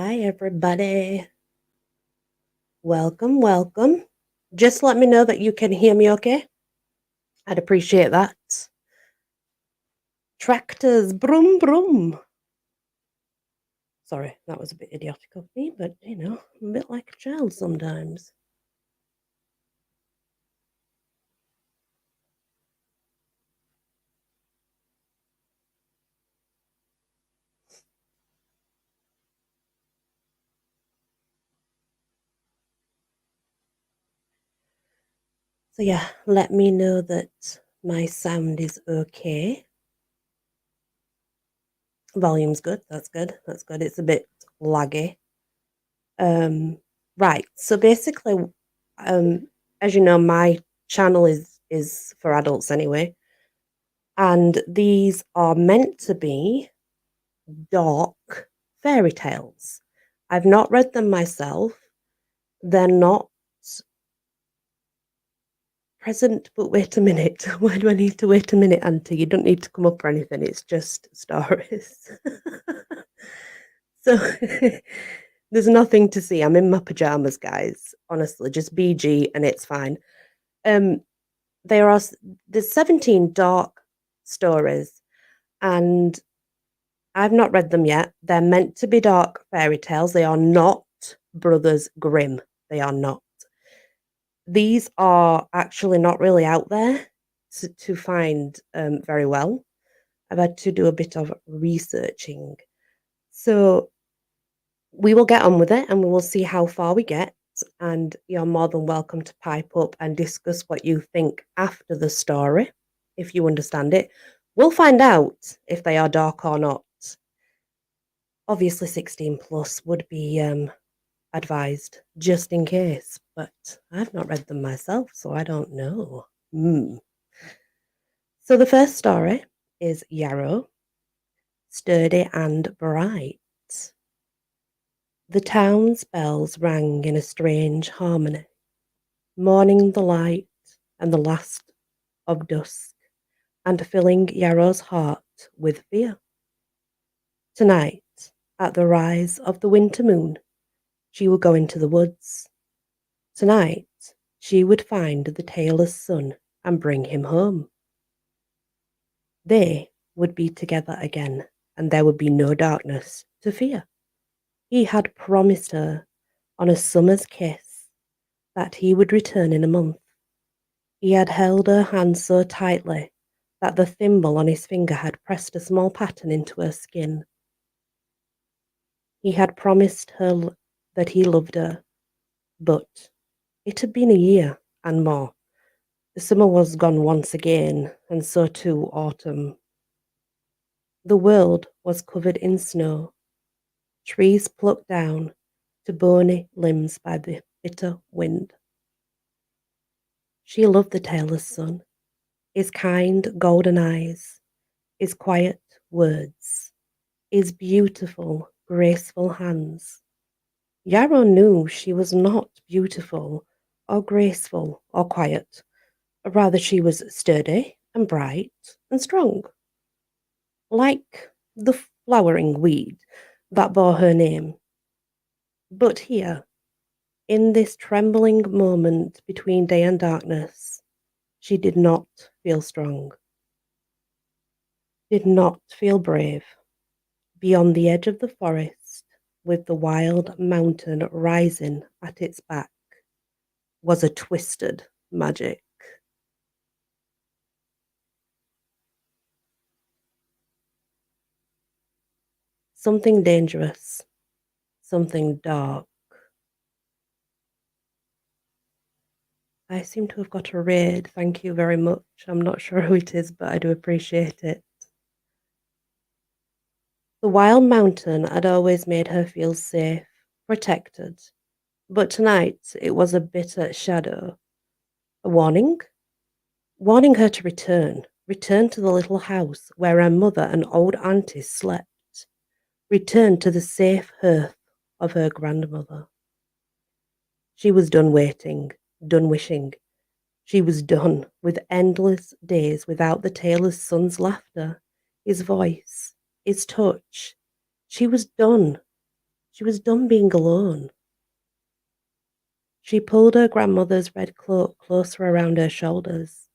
Hi, everybody. Welcome, welcome. Just let me know that you can hear me okay. I'd appreciate that. Tractors, brum, brum. Sorry, that was a bit idiotic of me, but I'm a bit like a child sometimes. So, yeah, let me know that my sound is okay. Volume's good. That's good. That's good. It's a bit laggy. Right. So basically, as you know, my channel is for adults anyway, and these are meant to be dark fairy tales. I've not read them myself. They're not present, but wait a minute. Why do I need to wait a minute, Auntie? You don't need to come up or anything. It's just stories. So there's nothing to see. I'm in my pajamas, guys. Honestly, just BG and it's fine. Um, there are there's 17 dark stories, and I've not read them yet. They're meant to be dark fairy tales. They are not Brothers Grimm. They are not. These are actually not really out there to find very well. I've had to do a bit of researching. So we will get on with it and we will see how far we get. And you're more than welcome to pipe up and discuss what you think after the story, if you understand it. We'll find out if they are dark or not. Obviously, 16 plus would be advised just in case, but I've not read them myself, so I don't know. So the first story is Yarrow, Sturdy and Bright. The town's bells rang in a strange harmony, mourning the light and the last of dusk, and filling Yarrow's heart with fear. Tonight, at the rise of the winter moon, she would go into the woods. Tonight, she would find the tailor's son and bring him home. They would be together again, and there would be no darkness to fear. He had promised her on a summer's kiss that he would return in a month. He had held her hand so tightly that the thimble on his finger had pressed a small pattern into her skin. He had promised her that he loved her, but it had been a year and more. The summer was gone once again, and so too autumn. The world was covered in snow, trees plucked down to bony limbs by the bitter wind. She loved the tailor's son, his kind golden eyes, his quiet words, his beautiful, graceful hands. Yarrow knew she was not beautiful or graceful or quiet. Rather, she was sturdy and bright and strong, like the flowering weed that bore her name. But here, in this trembling moment between day and darkness, she did not feel strong, did not feel brave. Beyond the edge of the forest, with the wild mountain rising at its back, was a twisted magic. Something dangerous, something dark. I seem to have got a raid. Thank you very much. I'm not sure who it is, but I do appreciate it. The wild mountain had always made her feel safe, protected. But tonight it was a bitter shadow. A warning? Warning her to return to the little house where her mother and old auntie slept, return to the safe hearth of her grandmother. She was done waiting, done wishing. She was done with endless days without the tailor's son's laughter, his voice, his touch. She was done. She was done being alone. She pulled her grandmother's red cloak closer around her shoulders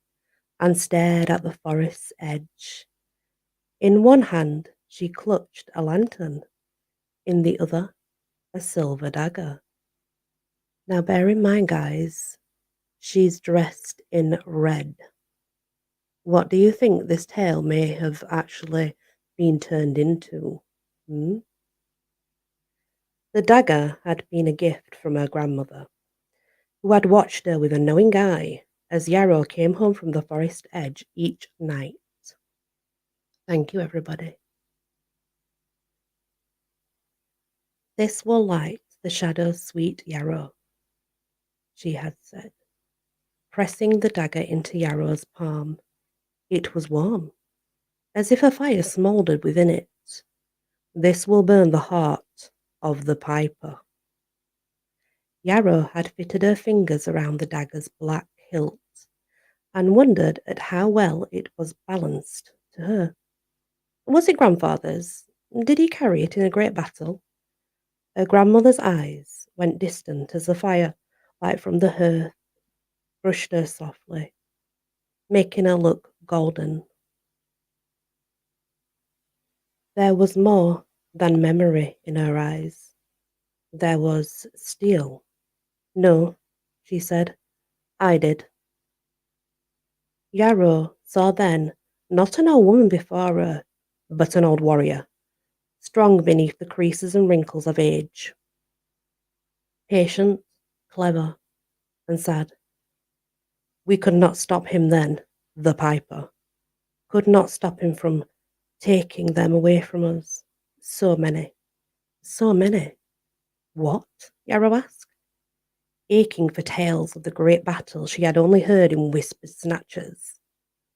and stared at the forest's edge. In one hand, she clutched a lantern, in the other, a silver dagger. Now, bear in mind, guys, she's dressed in red. What do you think this tale may have actually been turned into? Hmm? The dagger had been a gift from her grandmother, who had watched her with a knowing eye as Yarrow came home from the forest edge each night. Thank you, everybody. This will light the shadow's sweet Yarrow, she had said, pressing the dagger into Yarrow's palm. It was warm, as if a fire smouldered within it. This will burn the heart of the piper. Yarrow had fitted her fingers around the dagger's black hilt and wondered at how well it was balanced to her. Was it grandfather's? Did he carry it in a great battle? Her grandmother's eyes went distant as the fire, light from the hearth, brushed her softly, making her look golden. There was more than memory in her eyes. There was steel. No, she said, I did. Yarrow saw then not an old woman before her, but an old warrior, strong beneath the creases and wrinkles of age. Patient, clever, and sad. We could not stop him then, the piper. Could not stop him from taking them away from us. So many. So many. What? Yarrow asked, aching for tales of the great battle she had only heard in whispered snatches.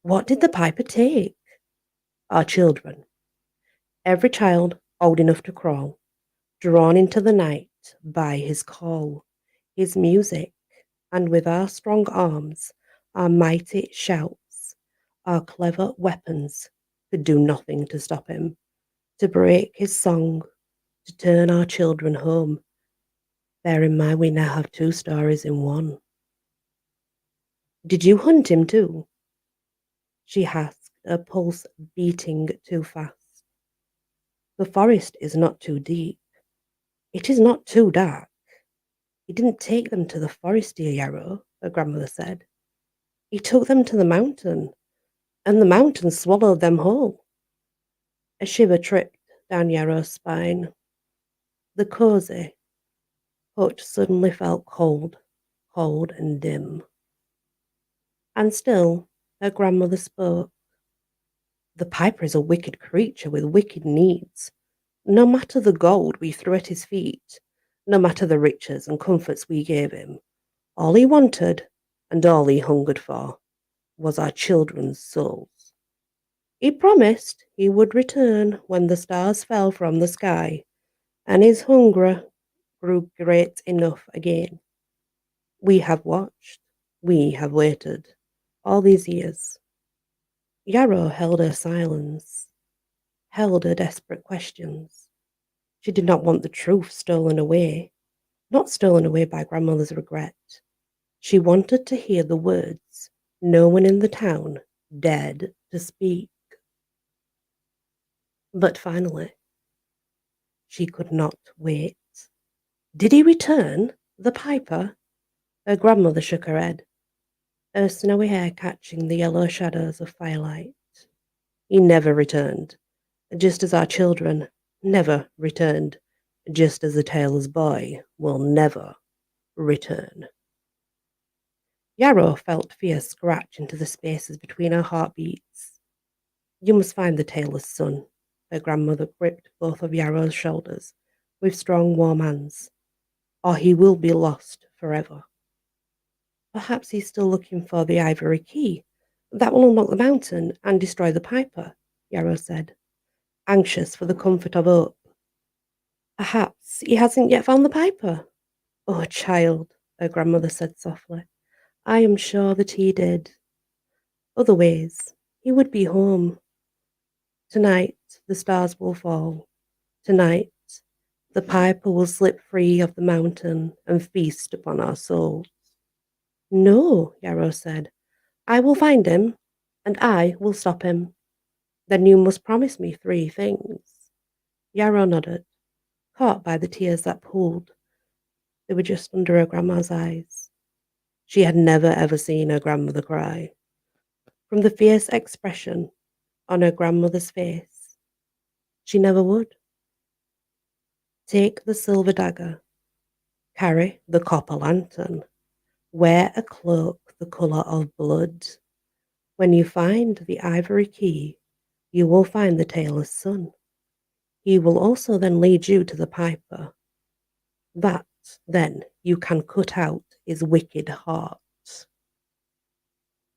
What did the piper take? Our children. Every child old enough to crawl, drawn into the night by his call, his music, and with our strong arms, our mighty shouts, our clever weapons, could do nothing to stop him, to break his song, to turn our children home. Bear in mind we now have two stories in one. Did you hunt him too? She asked, her pulse beating too fast. The forest is not too deep. It is not too dark. He didn't take them to the forest, dear Yarrow, her grandmother said. He took them to the mountain, and the mountain swallowed them whole. A shiver tripped down Yarrow's spine. The cosy hut suddenly felt cold, cold and dim. And still, her grandmother spoke. The piper is a wicked creature with wicked needs. No matter the gold we threw at his feet, no matter the riches and comforts we gave him, all he wanted, and all he hungered for, was our children's souls. He promised he would return when the stars fell from the sky, and his hunger grew great enough again. We have watched, we have waited, all these years. Yarrow held her silence, held her desperate questions. She did not want the truth stolen away, not stolen away by grandmother's regret. She wanted to hear the words no one in the town dared to speak. But finally, she could not wait. Did he return, the piper? Her grandmother shook her head, her snowy hair catching the yellow shadows of firelight. He never returned, just as our children never returned, just as the tailor's boy will never return. Yarrow felt fear scratch into the spaces between her heartbeats. You must find the tailor's son. Her grandmother gripped both of Yarrow's shoulders with strong, warm hands, or he will be lost forever. Perhaps he's still looking for the ivory key that will unlock the mountain and destroy the piper, Yarrow said, anxious for the comfort of hope. Perhaps he hasn't yet found the piper. Oh, child, her grandmother said softly. I am sure that he did. Other ways, he would be home. Tonight, the stars will fall. Tonight, The piper will slip free of the mountain and feast upon our souls. No, Yarrow said. I will find him, and I will stop him. Then you must promise me 3 things. Yarrow nodded, caught by the tears that pooled. They were just under her grandma's eyes. She had never ever seen her grandmother cry. From the fierce expression on her grandmother's face, she never would. Take the silver dagger, carry the copper lantern, wear a cloak the colour of blood. When you find the ivory key, you will find the tailor's son. He will also then lead you to the piper. That, then, you can cut out his wicked heart.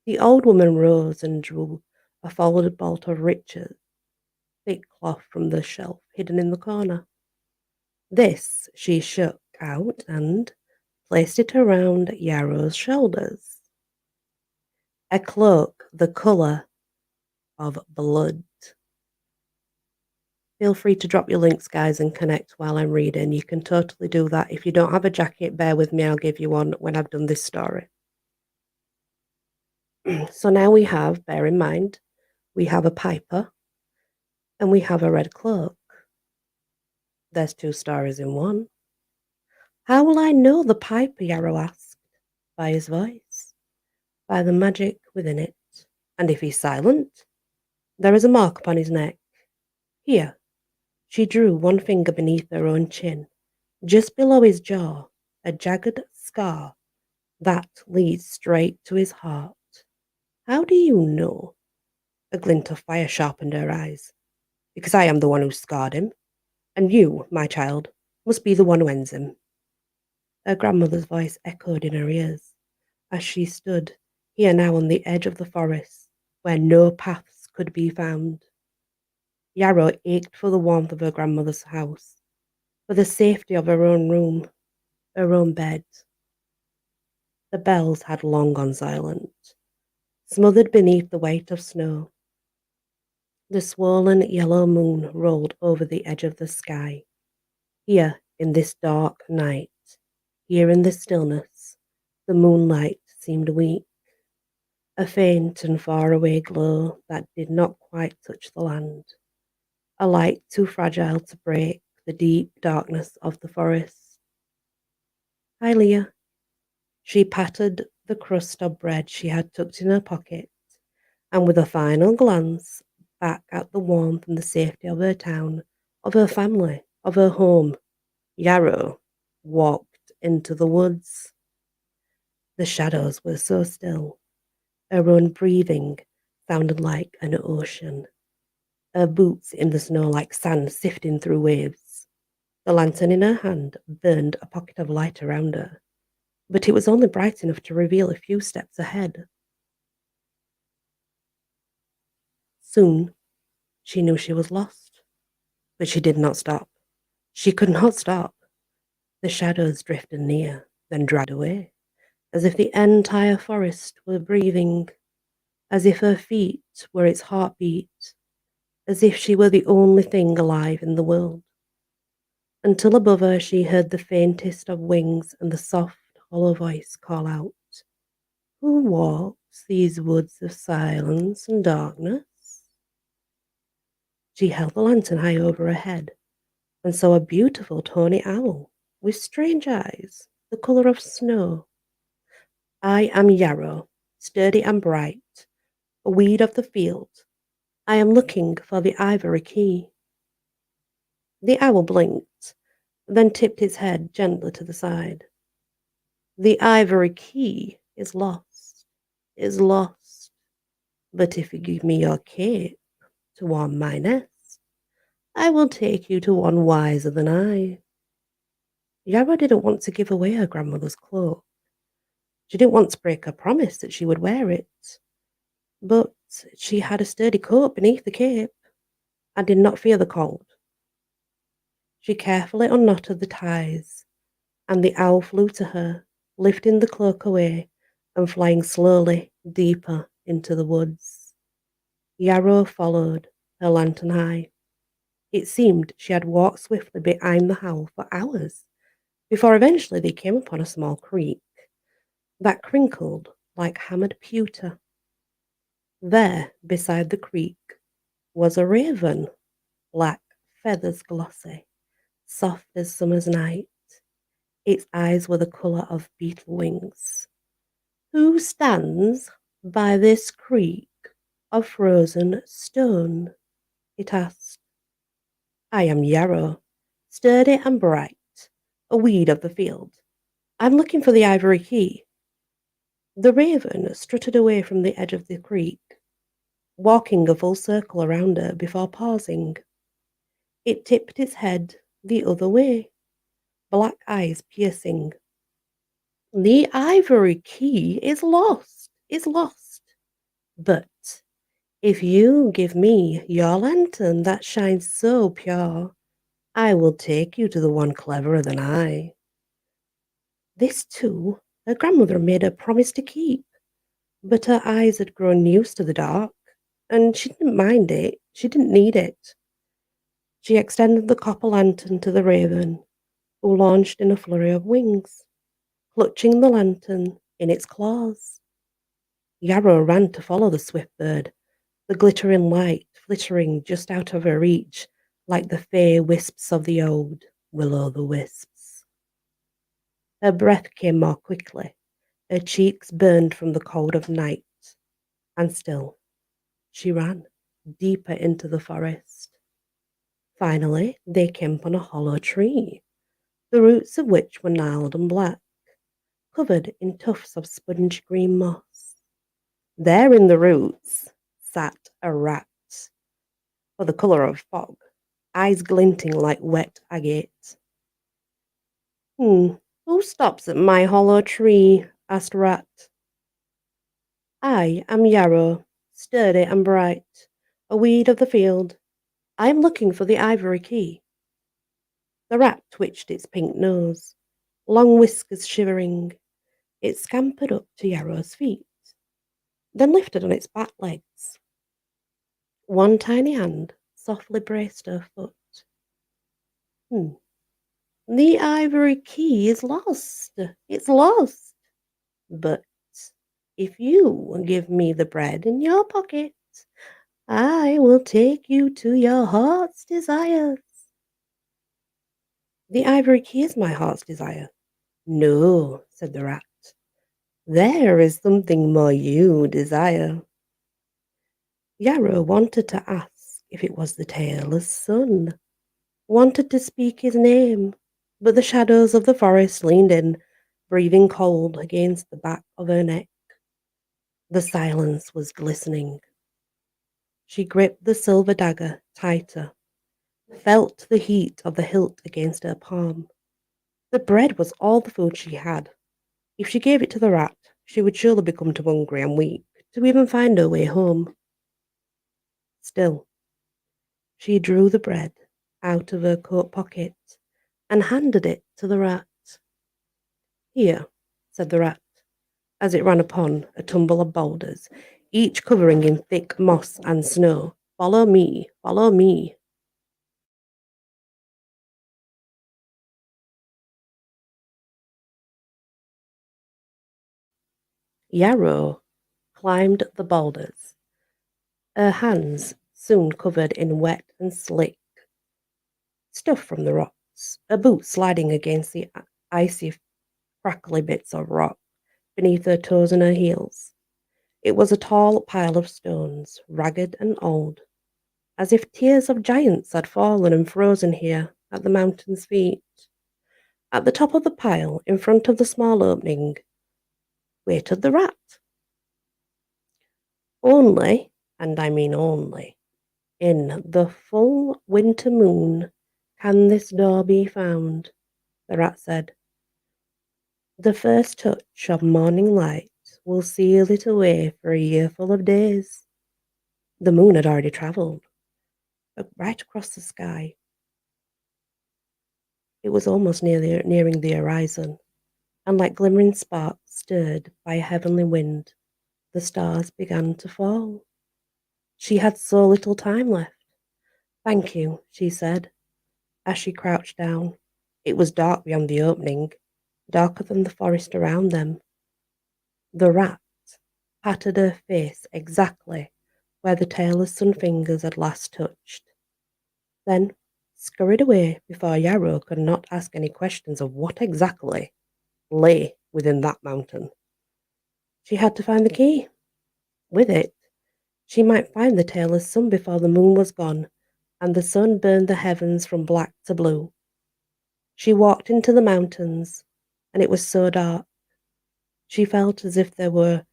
The old woman rose and drew a folded bolt of riches, thick cloth from the shelf hidden in the corner. This she shook out and placed it around Yarrow's shoulders. A cloak the colour of blood. Feel free to drop your links, guys, and connect while I'm reading. You can totally do that. If you don't have a jacket, bear with me. I'll give you one when I've done this story. So now we have, bear in mind, we have a piper and we have a red cloak. There's 2 stories in one. How will I know the piper? Yarrow asked. By his voice, by the magic within it. And if he's silent, there is a mark upon his neck. Here. She drew one finger beneath her own chin, just below his jaw, a jagged scar that leads straight to his heart. How do you know? A glint of fire sharpened her eyes. Because I am the one who scarred him, and you, my child, must be the one who ends him. Her grandmother's voice echoed in her ears as she stood here now on the edge of the forest, where no paths could be found. Yarrow ached for the warmth of her grandmother's house, for the safety of her own room, her own bed. The bells had long gone silent, smothered beneath the weight of snow. The swollen yellow moon rolled over the edge of the sky. Here, in this dark night, here in this stillness, the moonlight seemed weak, a faint and far-away glow that did not quite touch the land, a light too fragile to break the deep darkness of the forest. Hi, Leah. She patted the crust of bread she had tucked in her pocket, and with a final glance back at the warmth and the safety of her town, of her family, of her home, Yarrow walked into the woods. The shadows were so still. Her own breathing sounded like an ocean. Her boots in the snow like sand sifting through waves. The lantern in her hand burned a pocket of light around her, but it was only bright enough to reveal a few steps ahead. Soon, she knew she was lost, but she did not stop. She could not stop. The shadows drifted near, then dragged away, as if the entire forest were breathing, as if her feet were its heartbeat, as if she were the only thing alive in the world. Until above her she heard the faintest of wings and the soft, hollow voice call out, "Who walks these woods of silence and darkness?" She held the lantern high over her head and saw a beautiful tawny owl with strange eyes, the colour of snow. I am Yarrow, sturdy and bright, a weed of the field. I am looking for the ivory key. The owl blinked, then tipped its head gently to the side. The ivory key is lost, but if you give me your cape to warm my nest, I will take you to one wiser than I. Yarrow didn't want to give away her grandmother's cloak. She didn't want to break her promise that she would wear it. But she had a sturdy coat beneath the cape, and did not fear the cold. She carefully unknotted the ties, and the owl flew to her, lifting the cloak away and flying slowly deeper into the woods. Yarrow followed, her lantern high. It seemed she had walked swiftly behind the howl for hours, before eventually they came upon a small creek that crinkled like hammered pewter. There, beside the creek, was a raven, black, feathers glossy, soft as summer's night. Its eyes were the colour of beetle wings. Who stands by this creek of frozen stone? It asked. I am Yarrow, sturdy and bright, a weed of the field. I'm looking for the ivory key. The raven strutted away from the edge of the creek, walking a full circle around her before pausing. It tipped its head the other way, black eyes piercing. The ivory key is lost. But if you give me your lantern that shines so pure, I will take you to the one cleverer than I. This, too, her grandmother made a promise to keep, but her eyes had grown used to the dark, and she didn't mind it, she didn't need it. She extended the copper lantern to the raven, who launched in a flurry of wings, clutching the lantern in its claws. Yarrow ran to follow the swift bird, the glittering light flittering just out of her reach, like the fair wisps of the ode, Will-o'-the-Wisps. Her breath came more quickly, her cheeks burned from the cold of night, and still she ran, deeper into the forest. Finally, they came upon a hollow tree, the roots of which were gnarled and black, covered in tufts of sponge green moss. There in the roots sat a rat, for the colour of fog, eyes glinting like wet agate. Who stops at my hollow tree? Asked Rat. I am Yarrow, sturdy and bright, a weed of the field. I am looking for the ivory key. The rat twitched its pink nose, long whiskers shivering. It scampered up to Yarrow's feet, then lifted on its back legs. One tiny hand softly braced her foot. The ivory key is lost. It's lost. But if you give me the bread in your pocket, I will take you to your heart's desires. The ivory key is my heart's desire. No, said the rat. There is something more you desire. Yarrow wanted to ask if it was the tailor's son, wanted to speak his name, but the shadows of the forest leaned in, breathing cold against the back of her neck. The silence was glistening. She gripped the silver dagger tighter, felt the heat of the hilt against her palm. The bread was all the food she had. If she gave it to the rat, she would surely become too hungry and weak to even find her way home. Still, she drew the bread out of her coat pocket and handed it to the rat. Here, said the rat, as it ran upon a tumble of boulders, each covering in thick moss and snow. Follow me, follow me. Yarrow climbed the boulders, her hands soon covered in wet and slick stuff from the rocks, her boots sliding against the icy, crackly bits of rock beneath her toes and her heels. It was a tall pile of stones, ragged and old, as if tears of giants had fallen and frozen here at the mountain's feet. At the top of the pile, in front of the small opening, waited the rat. Only, and I mean only, in the full winter moon can this door be found, the rat said. The first touch of morning light will seal it away for a year full of days. The moon had already travelled, right across the sky. It was almost nearing the horizon, and like glimmering sparks stirred by a heavenly wind, the stars began to fall. She had so little time left. Thank you, she said, as she crouched down. It was dark beyond the opening, darker than the forest around them. The rat patted her face exactly where the tailor's sun fingers had last touched, then scurried away before Yarrow could not ask any questions of what exactly lay within that mountain. She had to find the key. With it, she might find the tailor's son before the moon was gone and the sun burned the heavens from black to blue. She walked into the mountains, and it was so dark. She felt as if there were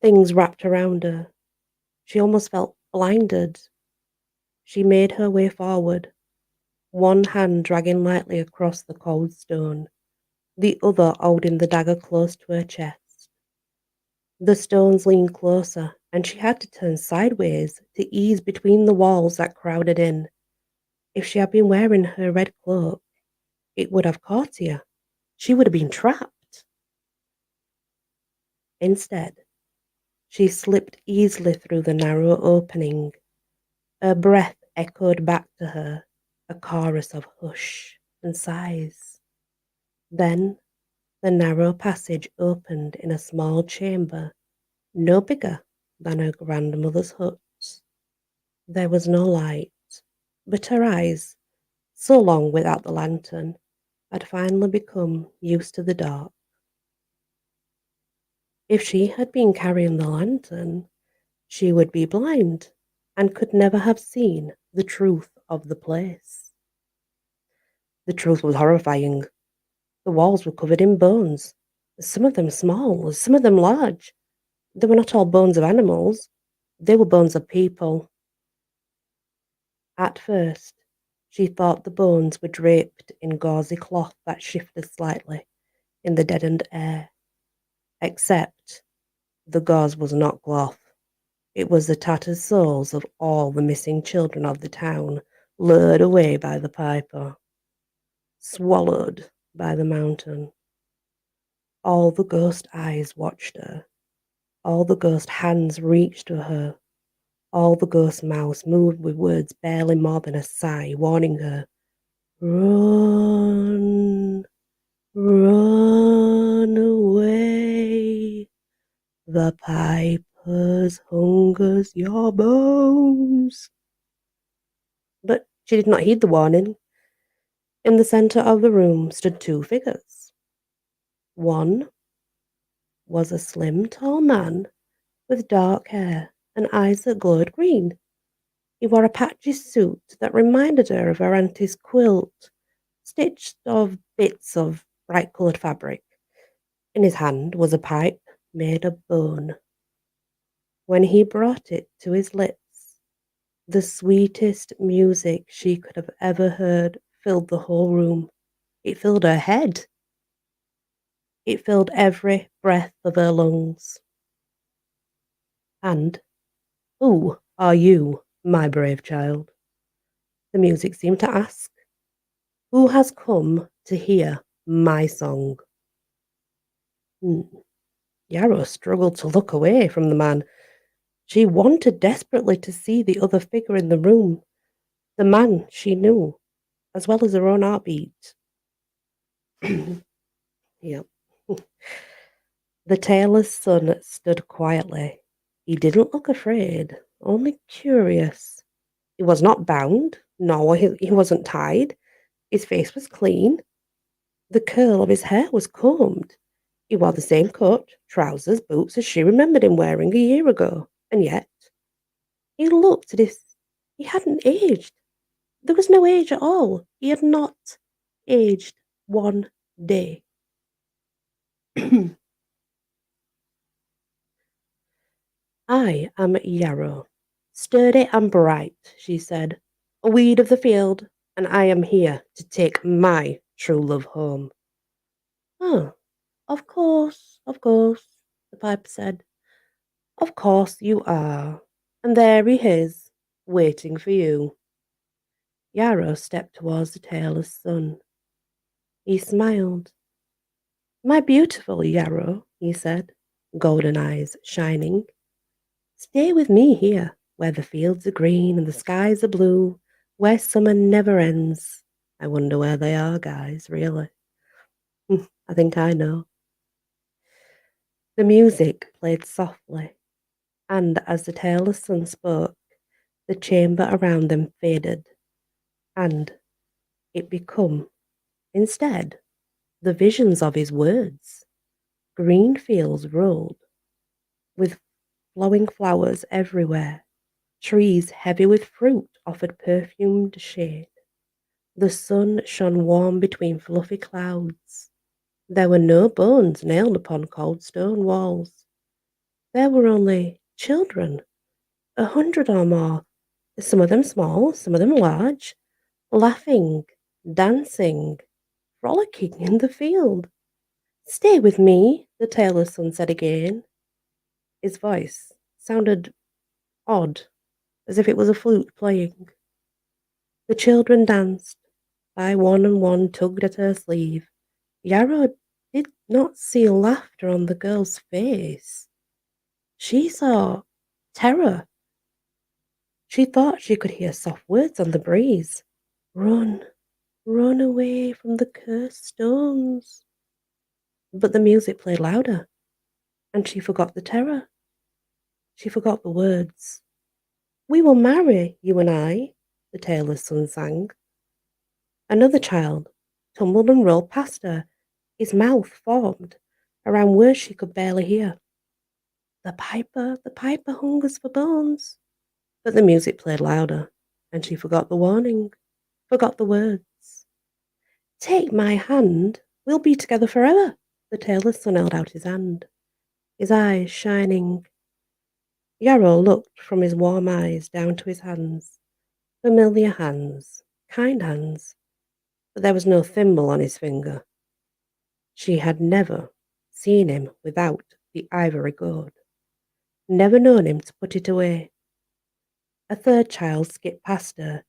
things wrapped around her. She almost felt blinded. She made her way forward, one hand dragging lightly across the cold stone, the other holding the dagger close to her chest. The stones leaned closer, and she had to turn sideways to ease between the walls that crowded in. If she had been wearing her red cloak, it would have caught her. She would have been trapped. Instead, she slipped easily through the narrow opening. Her breath echoed back to her, a chorus of hush and sighs. Then the narrow passage opened in a small chamber, no bigger than her grandmother's hut. There was no light, but her eyes, so long without the lantern, had finally become used to the dark. If she had been carrying the lantern, she would be blind and could never have seen the truth of the place. The truth was horrifying. The walls were covered in bones, some of them small, some of them large. They were not all bones of animals, they were bones of people. At first, she thought the bones were draped in gauzy cloth that shifted slightly in the deadened air. Except the gauze was not cloth. It was the tattered souls of all the missing children of the town, lured away by the piper, swallowed by the mountain. All the ghost eyes watched her. All the ghost hands reached to her. All the ghost mouths moved with words barely more than a sigh, warning her, "Run, run away. The piper's hunger's your bones." But she did not heed the warning. In the centre of the room stood two figures. One was a slim, tall man with dark hair and eyes that glowed green. He wore a patchy suit that reminded her of her auntie's quilt, stitched of bits of bright-coloured fabric. In his hand was a pipe made of bone. When he brought it to his lips, the sweetest music she could have ever heard filled the whole room. It filled her head. It filled every breath of her lungs. And who are you, my brave child? The music seemed to ask. Who has come to hear my song? Hmm. Yarrow struggled to look away from the man. She wanted desperately to see the other figure in the room, the man she knew, as well as her own heartbeat. Yep. The tailor's son stood quietly. He didn't look afraid, only curious. He was not bound, nor he wasn't tied. His face was clean. The curl of his hair was combed. He wore the same coat, trousers, boots as she remembered him wearing a year ago, and yet he looked as if he hadn't aged. There was no age at all. He had not aged one day. I am Yarrow, sturdy and bright, she said, a weed of the field, and I am here to take my true love home. Oh, of course, the piper said. Of course you are. And there he is, waiting for you. Yarrow stepped towards the tailor's son. He smiled. My beautiful Yarrow, he said, golden eyes shining. Stay with me here, where the fields are green and the skies are blue. where summer never ends. I wonder where they are, guys, really. I think I know. The music played softly, and as the tailless son spoke, the chamber around them faded, and it became, instead, the visions of his words. Green fields rolled, with flowing flowers everywhere. Trees heavy with fruit offered perfumed shade. The sun shone warm between fluffy clouds. There were no bones nailed upon cold stone walls. There were only children, 100 or more, some of them small, some of them large, laughing, dancing, frolicking in the field. Stay with me, the tailor's son said again. His voice sounded odd, as if it was a flute playing. The children danced. By one and one tugged at her sleeve. Yarrow did not see laughter on the girl's face. She saw terror. She thought she could hear soft words on the breeze. Run, run away from the cursed stones. But the music played louder, and she forgot the terror. She forgot the words. We will marry, you and I, the tailor's son sang. Another child tumbled and rolled past her, his mouth formed around words she could barely hear. The piper hungers for bones. But the music played louder, and she forgot the warning, forgot the words. Take my hand, we'll be together forever. The tailor's son held out his hand, his eyes shining. Yarrow looked from his warm eyes down to his hands, familiar hands, kind hands, but there was no thimble on his finger. She had never seen him without the ivory gourd, never known him to put it away. A third child skipped past her,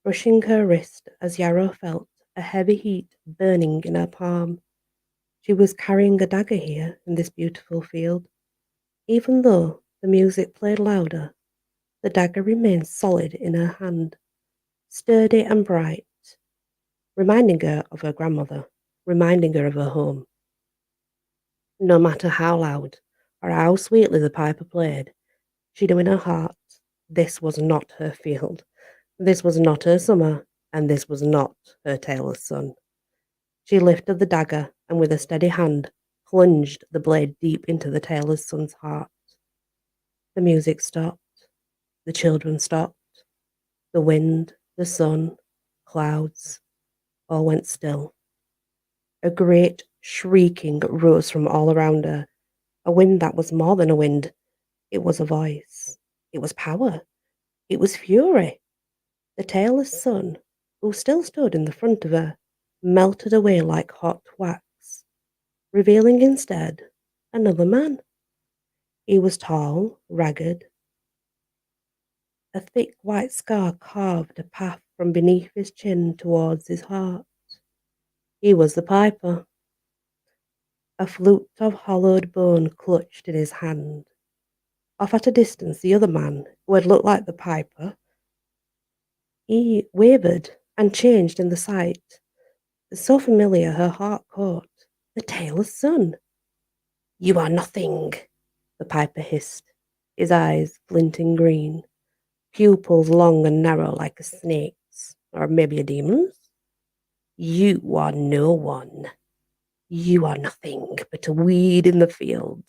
brushing her wrist as Yarrow felt a heavy heat burning in her palm. She was carrying a dagger here in this beautiful field. Even though the music played louder, the dagger remained solid in her hand, sturdy and bright, reminding her of her grandmother, reminding her of her home. No matter how loud or how sweetly the piper played, she knew in her heart this was not her field, this was not her summer, and this was not her tailor's son. She lifted the dagger and with a steady hand plunged the blade deep into the tailor's son's heart. The music stopped, the children stopped, the wind, the sun, clouds, all went still. A great shrieking rose from all around her, a wind that was more than a wind. It was a voice. It was power. It was fury. The tailless sun, who still stood in the front of her, melted away like hot wax, revealing instead another man. He was tall, ragged. A thick white scar carved a path from beneath his chin towards his heart. He was the piper. A flute of hollowed bone clutched in his hand. Off at a distance, the other man, who had looked like the piper, he wavered and changed in the sight. So familiar her heart caught. The tailor's son. You are nothing, the piper hissed, his eyes glinting green, pupils long and narrow like a snake's, or maybe a demon's. You are no one. You are nothing but a weed in the field.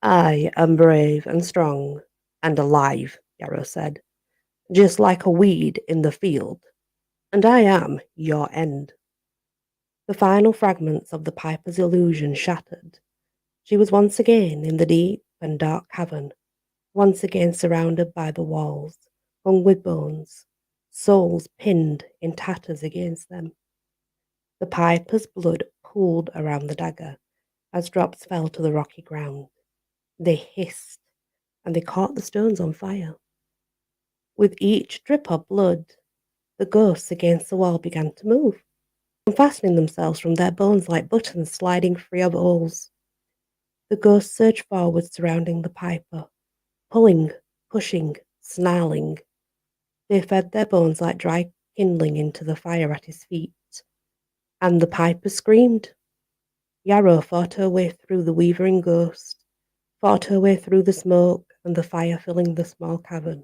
I am brave and strong and alive, Yarrow said, just like a weed in the field, and I am your end. The final fragments of the piper's illusion shattered. She was once again in the deep and dark cavern, once again surrounded by the walls, hung with bones, souls pinned in tatters against them. The piper's blood pooled around the dagger as drops fell to the rocky ground. They hissed, and they caught the stones on fire. With each drip of blood, the ghosts against the wall began to move, unfastening themselves from their bones like buttons sliding free of holes. The ghosts surged forward, surrounding the piper, pulling, pushing, snarling. They fed their bones like dry kindling into the fire at his feet. And the piper screamed. Yarrow fought her way through the weavering ghost, fought her way through the smoke and the fire filling the small cavern.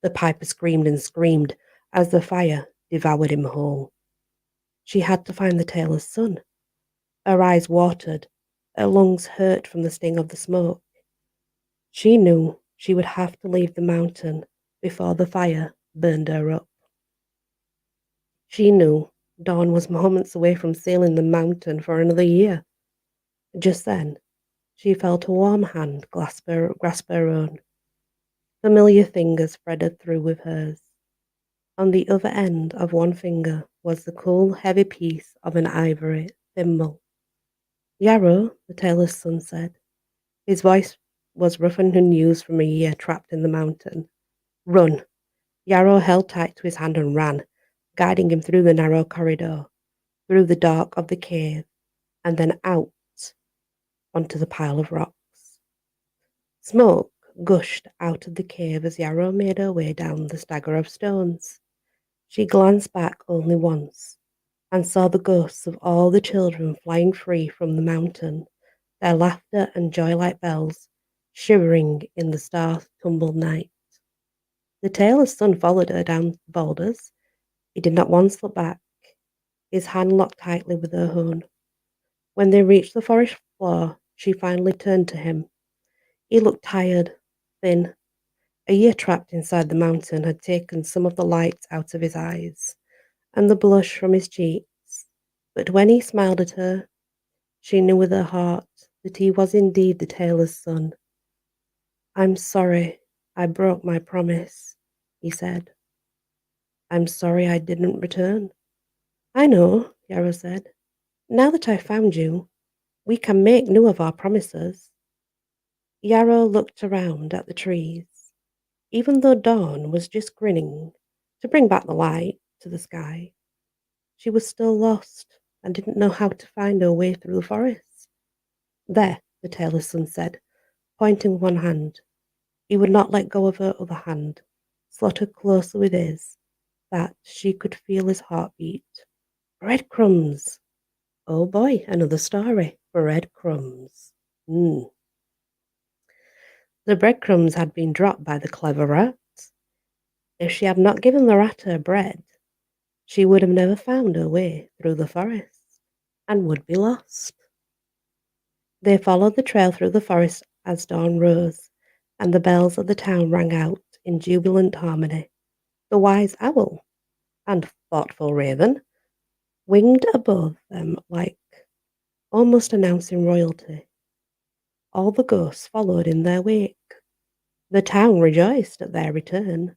The piper screamed and screamed as the fire devoured him whole. She had to find the tailor's son. Her eyes watered, her lungs hurt from the sting of the smoke. She knew she would have to leave the mountain before the fire burned her up. She knew Dawn was moments away from sailing the mountain for another year. Just then, she felt a warm hand grasp her own. Familiar fingers threaded through with hers. On the other end of one finger was the cool, heavy piece of an ivory thimble. Yarrow, the tailor's son said. His voice was rough and unused from a year trapped in the mountain. Run! Yarrow held tight to his hand and ran, guiding him through the narrow corridor, through the dark of the cave, and then out onto the pile of rocks. Smoke gushed out of the cave as Yarrow made her way down the stagger of stones. She glanced back only once, and saw the ghosts of all the children flying free from the mountain, their laughter and joy like bells shivering in the star-tumbled night. The tailor's son followed her down the boulders. He did not once look back, his hand locked tightly with her own. When they reached the forest floor, she finally turned to him. He looked tired, thin. A year trapped inside the mountain had taken some of the light out of his eyes and the blush from his cheeks. But when he smiled at her, she knew with her heart that he was indeed the tailor's son. I'm sorry I broke my promise, he said. I'm sorry I didn't return. I know, Yarrow said. Now that I've found you, we can make new of our promises. Yarrow looked around at the trees. Even though Dawn was just grinning to bring back the light to the sky, she was still lost and didn't know how to find her way through the forest. There, the tailor's son said, pointing with one hand. He would not let go of her other hand, slotted closer with his, that she could feel his heartbeat. Breadcrumbs! Oh boy, another story. Breadcrumbs. Mm. The breadcrumbs had been dropped by the clever rat. If she had not given the rat her bread, she would have never found her way through the forest, and would be lost. They followed the trail through the forest as dawn rose, and the bells of the town rang out in jubilant harmony. The wise owl and thoughtful raven winged above them like almost announcing royalty. All the ghosts followed in their wake. The town rejoiced at their return,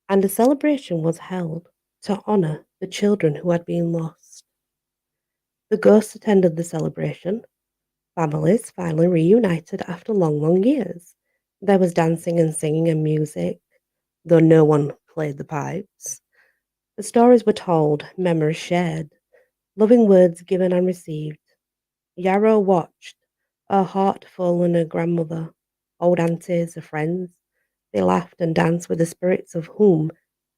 and a celebration was held to honour the children who had been lost. The ghosts attended the celebration. Families finally reunited after long, long years. There was dancing and singing and music, though no one played the pipes. The stories were told, memories shared, loving words given and received. Yarrow watched, her heart full, and her grandmother, old aunties, her friends. They laughed and danced with the spirits of whom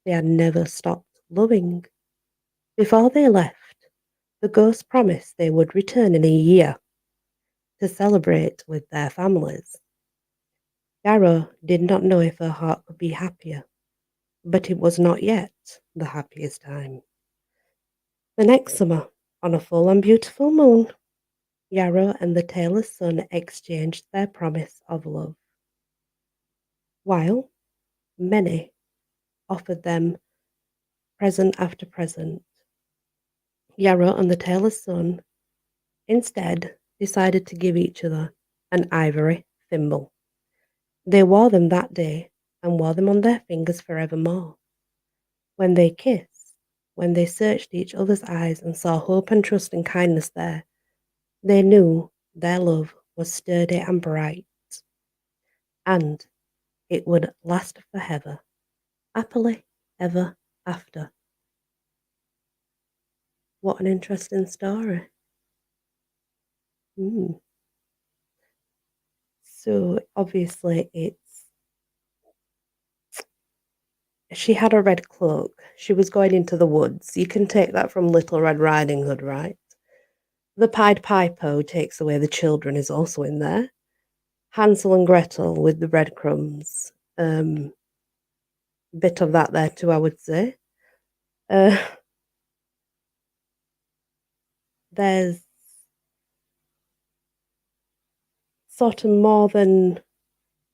they had never stopped loving. Before they left, the ghosts promised they would return in a year to celebrate with their families. Yarrow did not know if her heart could be happier, but it was not yet the happiest time. The next summer, on a full and beautiful moon, Yarrow and the tailor's son exchanged their promise of love, while many offered them present after present. Yarrow and the tailor's son instead decided to give each other an ivory thimble. They wore them that day and wore them on their fingers forevermore. When they kissed, when they searched each other's eyes and saw hope and trust and kindness there, they knew their love was sturdy and bright, and it would last forever, happily ever after. What an interesting story. Mm. So obviously She had a red cloak. She was going into the woods. You can take that from Little Red Riding Hood, right? The Pied Piper who takes away the children is also in there. Hansel and Gretel with the breadcrumbs. Bit of that there too, I would say. Uh, there's sort of more than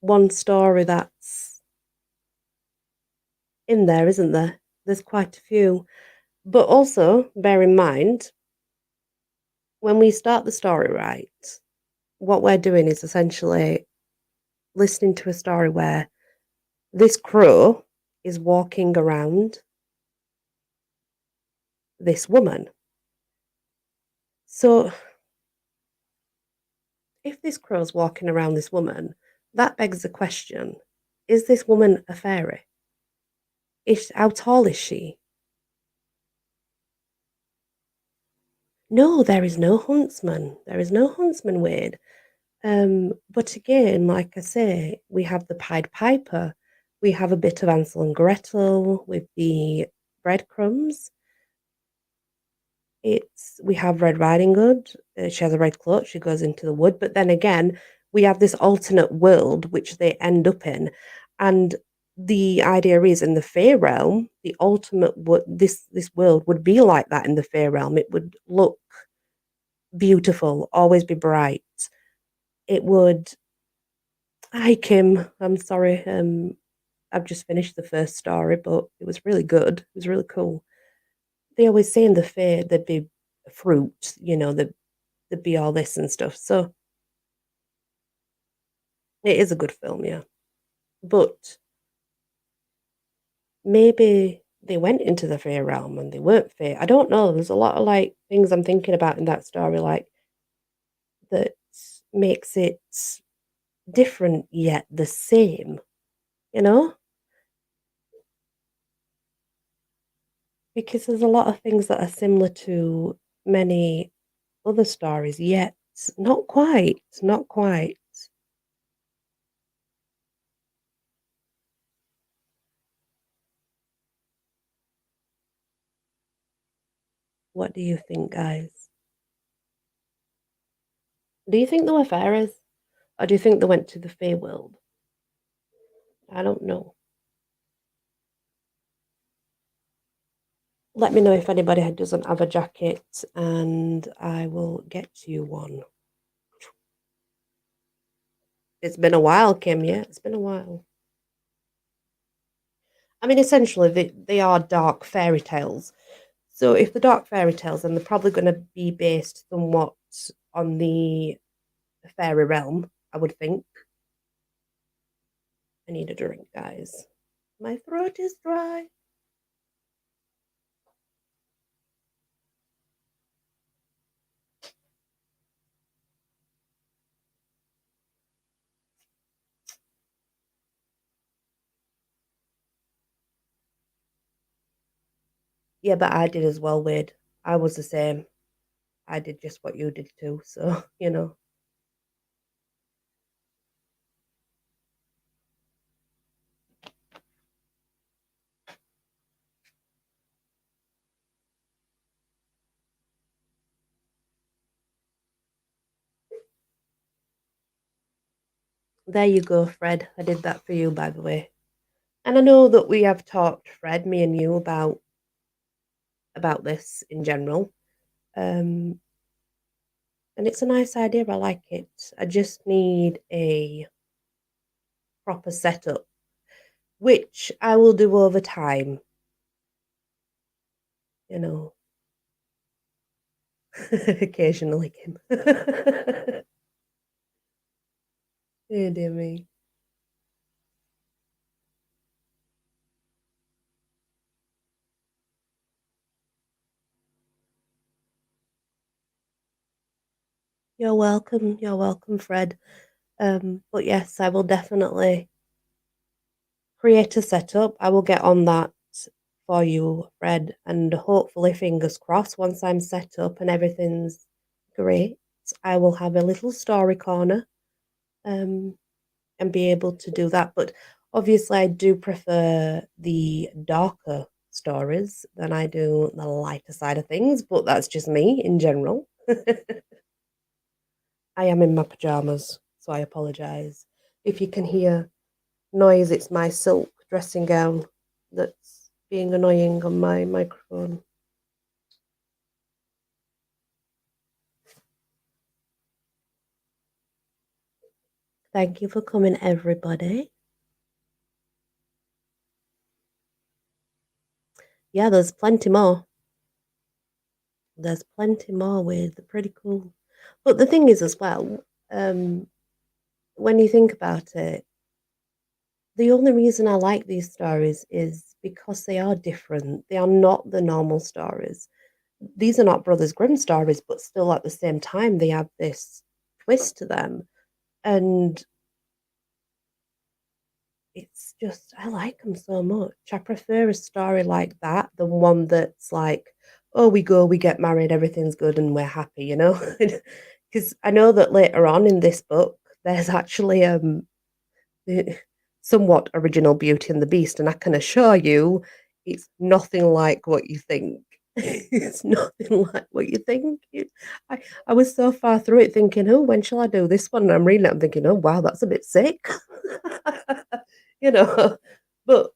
one story that's in there, isn't there? There's quite a few. But also, bear in mind, when we start the story right, what we're doing is essentially listening to a story where this crow is walking around this woman. So, if this crow's walking around this woman, that begs the question, is this woman a fairy? How tall is she? No, there is no huntsman. There is no huntsman, Wade. But again, like I say, we have the Pied Piper. We have a bit of Hansel and Gretel with the breadcrumbs. We have Red Riding Hood. She has a red cloak. She goes into the wood. But then again, we have this alternate world which they end up in, and the idea is in the Fey realm, the ultimate this world would be like that in the Fey realm. It would look beautiful, always be bright. It would. Hi Kim, I'm sorry. I've just finished the first story, but it was really good. It was really cool. They always say in the fair there'd be fruit, there'd be all this and stuff. So it is a good film, yeah. But maybe they went into the fair realm and they weren't fair. I don't know. There's a lot of like things I'm thinking about in that story, like that makes it different yet the same, you know? Because there's a lot of things that are similar to many other stories, yet not quite, not quite. What do you think, guys? Do you think they were fairies? Or do you think they went to the Fey world? I don't know. Let me know if anybody doesn't have a jacket and I will get you one. It's been a while, Kim, yeah? It's been a while. I mean, essentially, they are dark fairy tales. So if the dark fairy tales, then they're probably going to be based somewhat on the fairy realm, I would think. I need a drink, guys. My throat is dry. Yeah, but I did as well, Wade. I was the same. I did just what you did too. So, there you go, Fred. I did that for you, by the way. And I know that we have talked, Fred, me and you, about this in general. Um, and it's a nice idea. I like it. I just need a proper setup, which I will do over time, you know, occasionally, Kim. Oh, dear me. You're welcome. You're welcome, Fred. But yes, I will definitely create a setup. I will get on that for you, Fred, and hopefully, fingers crossed, once I'm set up and everything's great, I will have a little story corner, and be able to do that. But Obviously, I do prefer the darker stories than I do the lighter side of things, but that's just me in general. I am in my pajamas, so I apologise. If you can hear noise, it's my silk dressing gown that's being annoying on my microphone. Thank you for coming, everybody. Yeah, there's plenty more. There's plenty more with pretty cool. But the thing is, as well, when you think about it, the only reason I like these stories is because they are different. They are not the normal stories. These are not Brothers Grimm stories, but still at the same time, they have this twist to them. And it's just, I like them so much. I prefer a story like that than one that's like, oh, we go, we get married, everything's good, and we're happy, you know? Because I know that later on in this book, there's actually somewhat original Beauty and the Beast, and I can assure you, it's nothing like what you think. It's nothing like what you think. I was so far through it thinking, oh, when shall I do this one? And I'm reading it, I'm thinking, oh, wow, that's a bit sick. You know, but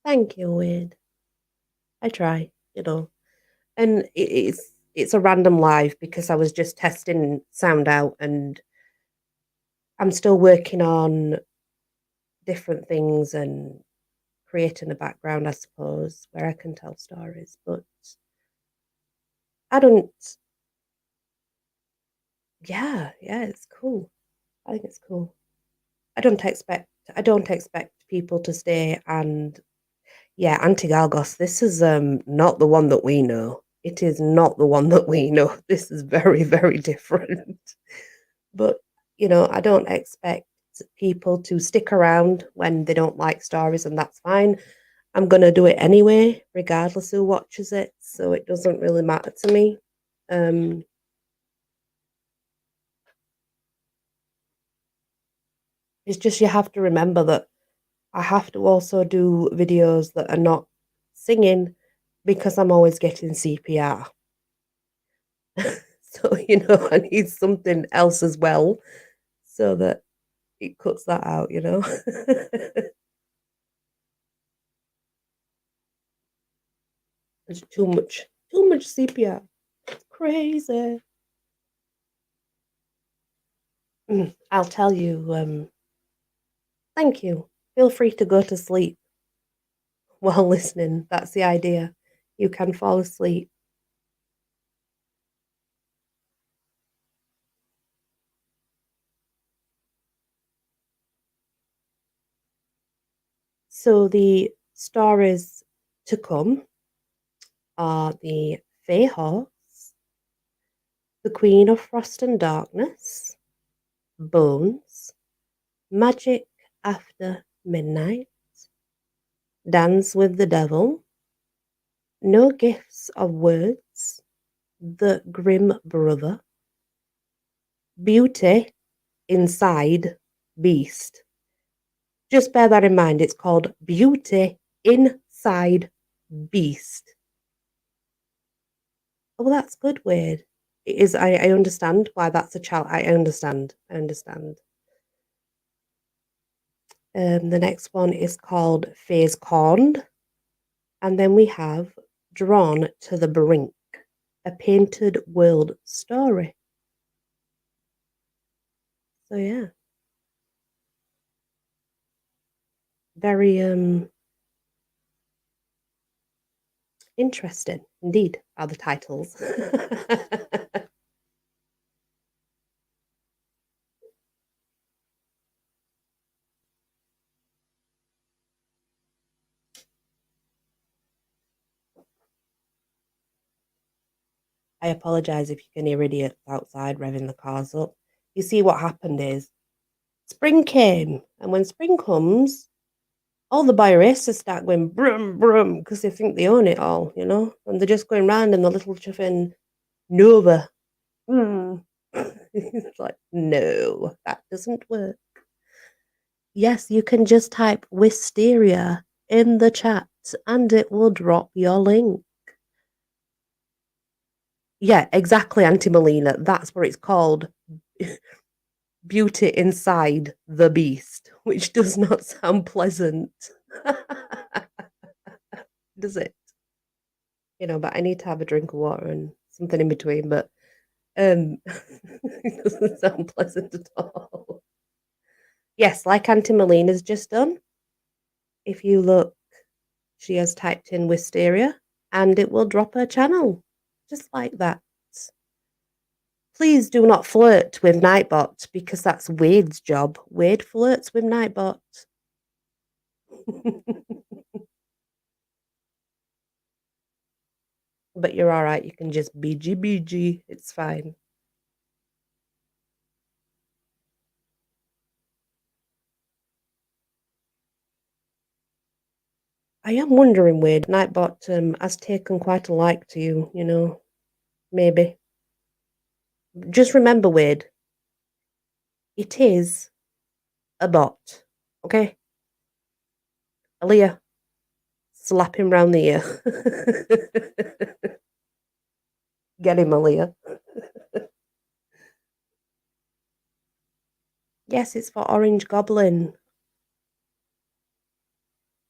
thank you, Wade. I try, you know, and it's a random live because I was just testing sound out, and I'm still working on different things and creating a background, I suppose, where I can tell stories. But I don't. Yeah, it's cool. I think it's cool. I don't expect people to stay and yeah, Antigalgos, this is not the one that we know. It is not the one that we know. This is very, very different. But, I don't expect people to stick around when they don't like stories, and that's fine. I'm gonna do it anyway, regardless who watches it, so it doesn't really matter to me. Um, it's just you have to remember that I have to also do videos that are not singing because I'm always getting CPR. So, I need something else as well so that it cuts that out. There's too much CPR. It's crazy. I'll tell you, thank you. Feel free to go to sleep while listening. That's the idea. You can fall asleep. So the stories to come are the Fey Horse, the Queen of Frost and Darkness, Bones, Magic After Midnight, Dance with the Devil, No Gifts of Words, The Grim Brother, Beauty Inside Beast. Just bear that in mind, it's called Beauty Inside Beast. Oh, well, that's good, Wade. It is, I understand why that's a child. I understand. The next one is called Phase Corn. And then we have Drawn to the Brink, a painted world story. So yeah. Very interesting indeed are the titles. I apologize if you can hear idiots outside revving the cars up. You see, what happened is spring came, and when spring comes, all the boy racers start going brum brum because they think they own it all, and they're just going round in the little chuffing Nova. Mm. It's like, no, that doesn't work. Yes, you can just type wisteria in the chat and it will drop your link. Yeah, exactly, Auntie Melina. That's what it's called. Beauty inside the beast, which does not sound pleasant. Does it? But I need to have a drink of water and something in between, but it doesn't sound pleasant at all. Yes, like Auntie Melina's just done. If you look, she has typed in Wisteria and it will drop her channel. Just like that. Please do not flirt with Nightbot because that's Wade's job. Wade flirts with Nightbot. But you're all right. You can just BG. It's fine. I am wondering, Wade, Nightbot has taken quite a like to you, maybe. Just remember, Wade, it is a bot, okay? Aaliyah, slap him round the ear. Get him, Aaliyah. Yes, it's for Orange Goblin.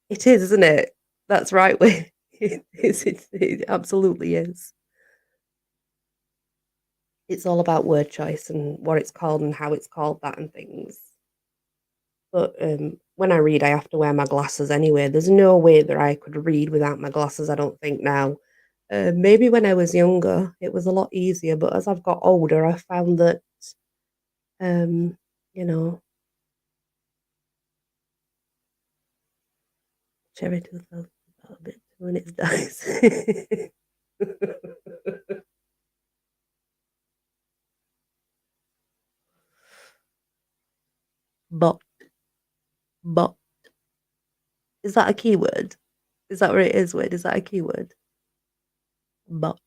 It is, isn't it? That's right, Wade. It absolutely is. It's all about word choice and what it's called and how it's called that and things. But when I read, I have to wear my glasses anyway. There's no way that I could read without my glasses, I don't think now. Maybe when I was younger, it was a lot easier, but as I've got older, I found that, um, you know, cherry 2000 a bit when it's dice. But, but, is that a keyword? Is that what it is, Wade? Is that a keyword? But.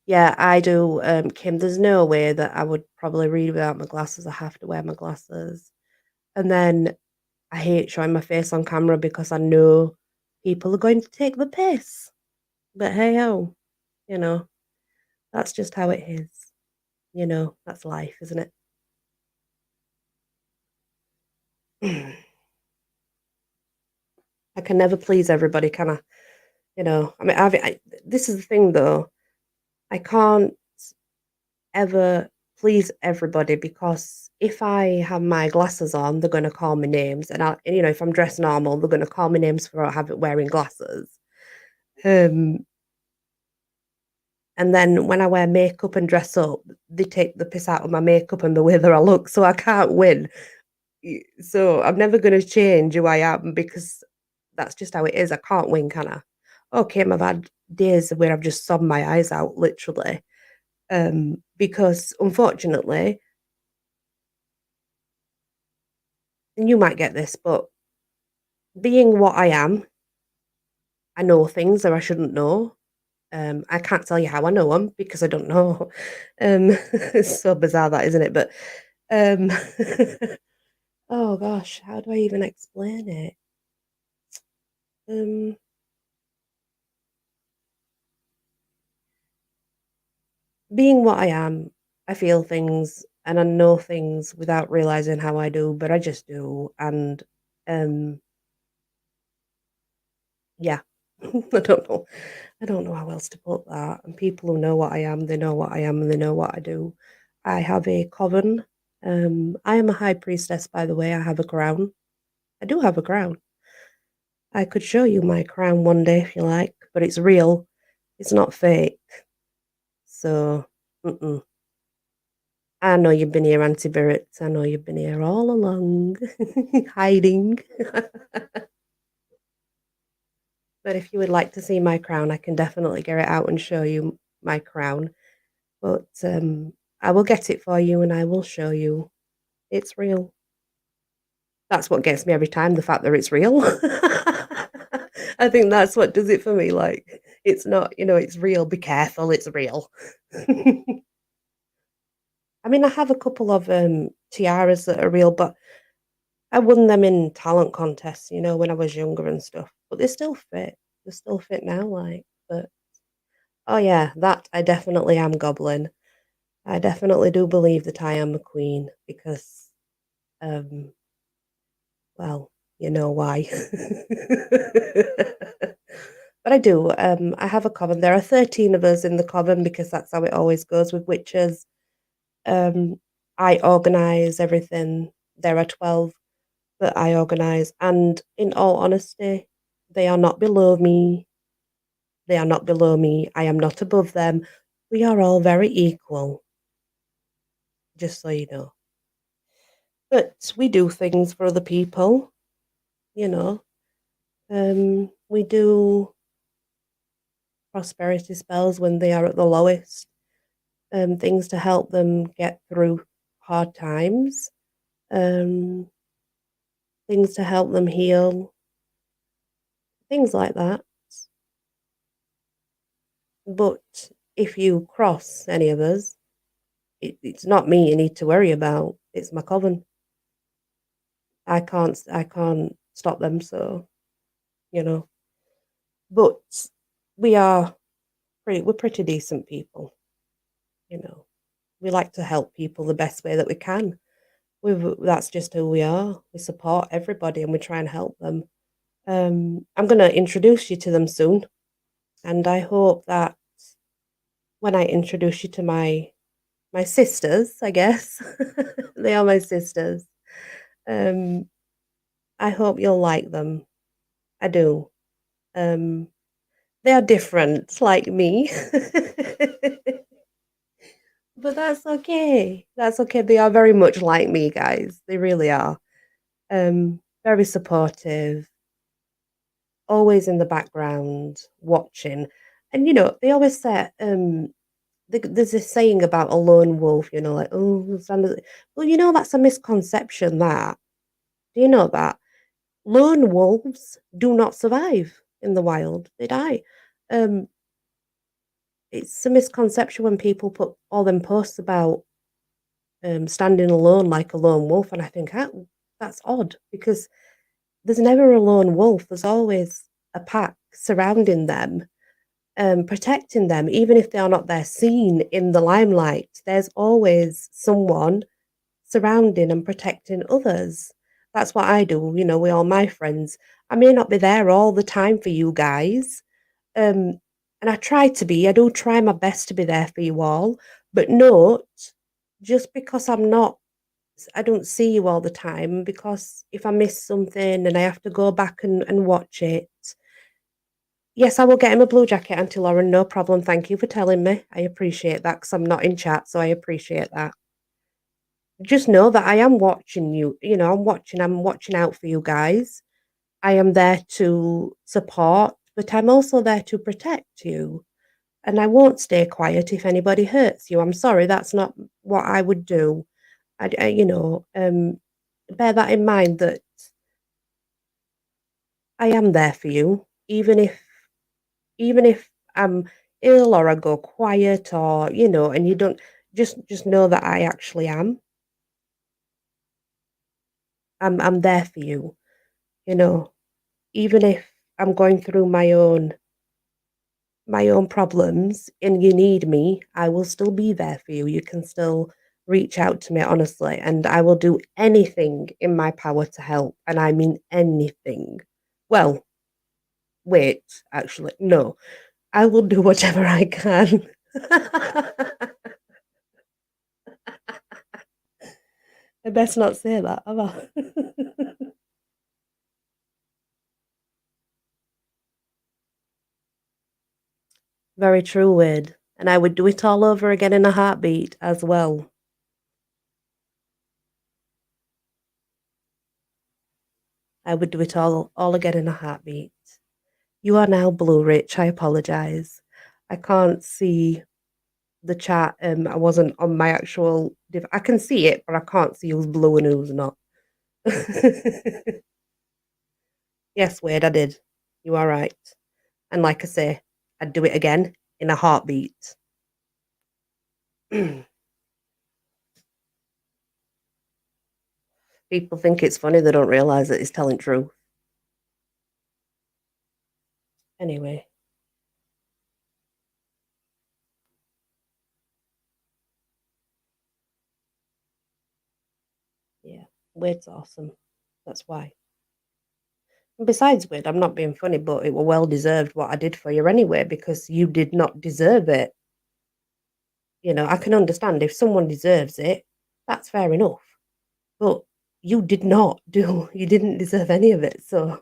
Yeah, I do, Kim. There's no way that I would probably read without my glasses. I have to wear my glasses. And then I hate showing my face on camera because I know people are going to take the piss. But hey ho, you know, that's just how it is. That's life, isn't it? I can never please everybody, can I? I mean, this is the thing though. I can't ever please everybody because if I have my glasses on, they're going to call me names, and if I'm dressed normal, they're going to call me names for wearing glasses. Um, and then when I wear makeup and dress up, they take the piss out of my makeup and the way that I look, so I can't win. So I'm never going to change who I am because that's just how it is. I can't win, can I? Okay, I've had days where I've just sobbed my eyes out, literally, because unfortunately, and you might get this, but being what I am, I know things that I shouldn't know. I can't tell you how I know them because I don't know. It's so bizarre that, isn't it? But um, oh gosh, how do I even explain it? Um, being what I am, I feel things and I know things without realizing how I do, but I just do. And um, yeah, I don't know. I don't know how else to put that. And people who know what I am, they know what I am and they know what I do. I have a coven. I am a high priestess, by the way. I have a crown. I do have a crown. I could show you my crown one day if you like, but it's real. It's not fake. So, mm-mm. I know you've been here, Auntie Birrett. I know you've been here all along, hiding. But if you would like to see my crown, I can definitely get it out and show you my crown. But I will get it for you and I will show you. It's real. That's what gets me every time, the fact that it's real. I think that's what does it for me. Like, it's not, it's real. Be careful, it's real. I mean, I have a couple of tiaras that are real, but I won them in talent contests, when I was younger and stuff. But they still fit. They still fit now, like. But oh yeah, that I definitely am goblin. I definitely do believe that I am a queen because, um, well, you know why. But I do. I have a coven. There are 13 of us in the coven because that's how it always goes with witches. Um, I organise everything. There are 12 that I organise, and in all honesty, they are not below me. They are not below me. I am not above them. We are all very equal, just so you know. But we do things for other people, you know. We do prosperity spells when they are at the lowest, things to help them get through hard times, um, things to help them heal, things like that. But if you cross any of us, it's not me you need to worry about. It's my coven. I can't stop them. So you know. But we are we're pretty decent people. You know, we like to help people the best way that we can. That's just who we are. We support everybody and we try and help them. I'm going to introduce you to them soon, and I hope that when I introduce you to my sisters, I guess they are my sisters. Um, I hope you'll like them. I do. Um, they are different, like me, but that's okay. That's okay. They are very much like me, guys. They really are. Very supportive, always in the background, watching. And they always say, there's this saying about a lone wolf, like, oh, well, that's a misconception. That do you know that lone wolves do not survive in the wild? They die. Um, it's a misconception when people put all them posts about standing alone like a lone wolf, and I think that's odd because there's never a lone wolf. There's always a pack surrounding them, protecting them, even if they are not there seen in the limelight. There's always someone surrounding and protecting others. That's what I do, with all my friends. I may not be there all the time for you guys, um, and I try to be. I do try my best to be there for you all, but note, just because I don't see you all the time, because if I miss something and I have to go back and watch it, yes, I will get him a blue jacket, Auntie Lauren. No problem. Thank you for telling me. I appreciate that because I'm not in chat, so I appreciate that. Just know that I am watching you. I'm watching out for you guys. I am there to support, but I'm also there to protect you. And I won't stay quiet if anybody hurts you. I'm sorry, that's not what I would do. Bear that in mind that I am there for you, even if I'm ill or I go quiet or and you don't just know that I actually am. I'm there for you, you know, even if I'm going through my own problems and you need me, I will still be there for you. You can still reach out to me honestly, and I will do anything in my power to help. And I mean anything. Well, wait, actually, no. I will do whatever I can. I best not say that, have I? Very true, Wade. And I would do it all over again in a heartbeat as well. I would do it all again in a heartbeat. You are now blue, Rich. I apologize. I can't see the chat. I wasn't on my actual. I can see it, but I can't see who's blue and who's not. Yes, Wade, I did. You are right. And like I say, I'd do it again in a heartbeat. People think it's funny, they don't realise that he's telling truth. Anyway. Yeah. Wade's awesome. That's why. And besides Wade, I'm not being funny, but it were well deserved what I did for you anyway, because you did not deserve it. You know, I can understand if someone deserves it, that's fair enough. But you did not do, you didn't deserve any of it. So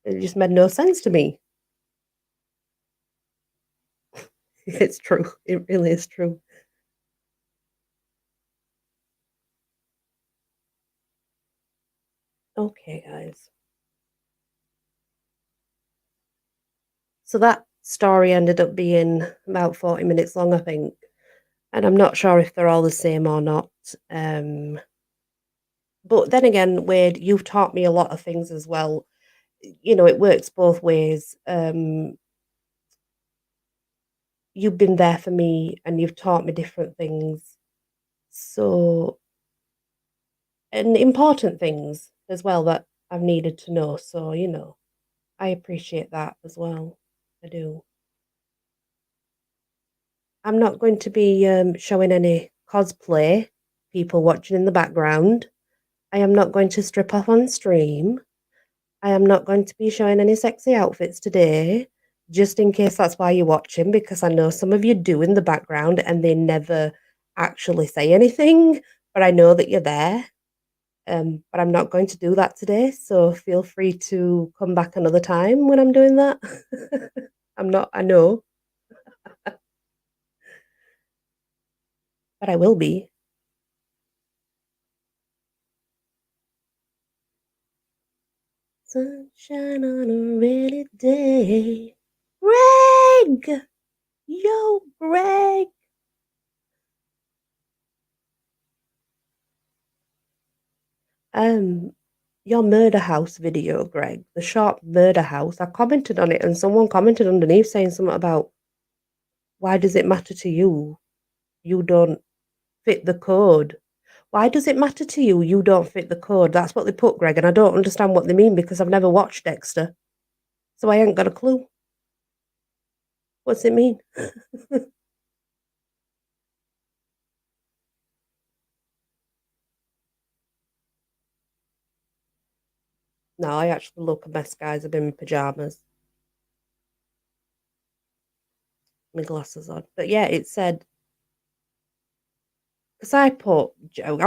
it just made no sense to me. It's true. It really is true. Okay, guys. So that story ended up being about 40 minutes long, I think. And I'm not sure if they're all the same or not. But then again, Wade, you've taught me a lot of things as well. You know, it works both ways. You've been there for me and you've taught me different things. So, and important things as well that I've needed to know. So, you know, I appreciate that as well. I do. I'm not going to be showing any cosplay, people watching in the background. I am not going to strip off on stream. I am not going to be showing any sexy outfits today, just in case that's why you're watching, because I know some of you do in the background and they never actually say anything, but I know that you're there. But I'm not going to do that today, so feel free to come back another time when I'm doing that. I'm not, I know, but I will be. Sunshine on a rainy day. Greg! Yo, Greg! Um, your murder house video, Greg, the sharp murder house. I commented on it and someone commented underneath saying something about why does it matter to you? You don't fit the code. Why does it matter to you? You don't fit the code. That's what they put, Greg, and I don't understand what they mean because I've never watched Dexter. So I ain't got a clue. What's it mean? No, I actually look a mess, guys. I've been in pajamas, my glasses on. But yeah, it said, because I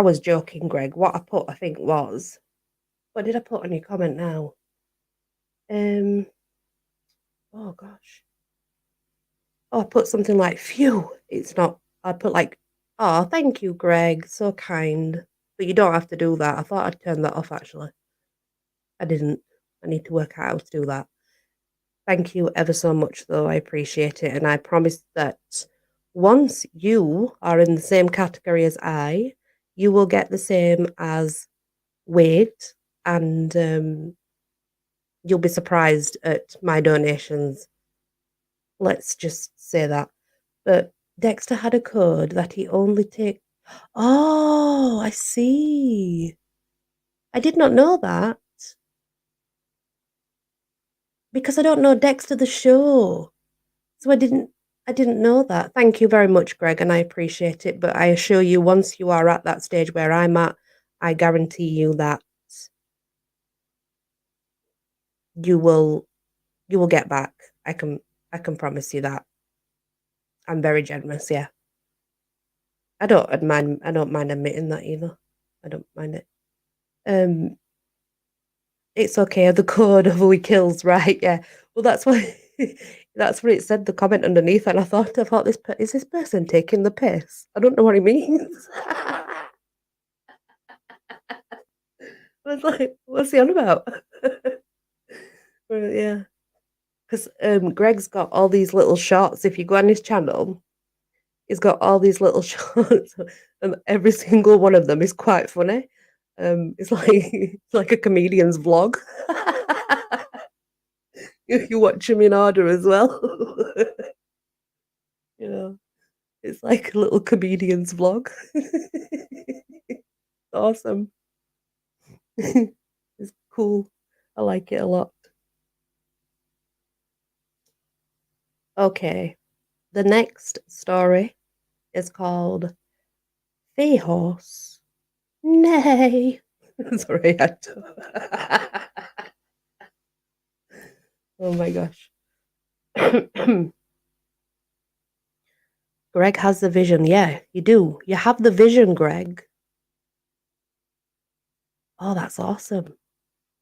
was joking, Greg. What I put, I think, was, what did I put on your comment now? Um, oh gosh. Oh, I put something like, phew. It's not, I put like, oh, thank you, Greg. So kind. But you don't have to do that. I thought I'd turn that off actually. I didn't. I need to work out how to do that. Thank you ever so much, though. I appreciate it. And I promise that once you are in the same category as I, you will get the same as Wade. And you'll be surprised at my donations. Let's just say that. But Dexter had a code that he only take. Oh, I see. I did not know that because I don't know Dexter the show. So I didn't know that. Thank you very much, Greg, and I appreciate it. But I assure you, once you are at that stage where I'm at, I guarantee you that you will you will get back. I can promise you that. I'm very generous, yeah. I don't mind admitting that either. I don't mind it. Um it's okay, the code of we kills, right? Yeah. Well that's why that's what it said, the comment underneath, and I thought is this person taking the piss? I don't know what he means. I was like, what's he on about? Yeah, because Greg's got all these little shots. If you go on his channel, he's got all these little shots, and every single one of them is quite funny. It's like it's like a comedian's vlog. You watch him in order as well. You know, it's like a little comedian's vlog. Awesome. It's cool. I like it a lot. Okay, the next story is called Fee Horse. Nay. Sorry, I had to. Oh my gosh. Greg has the vision. Yeah, you do. You have the vision, Greg. Oh, that's awesome.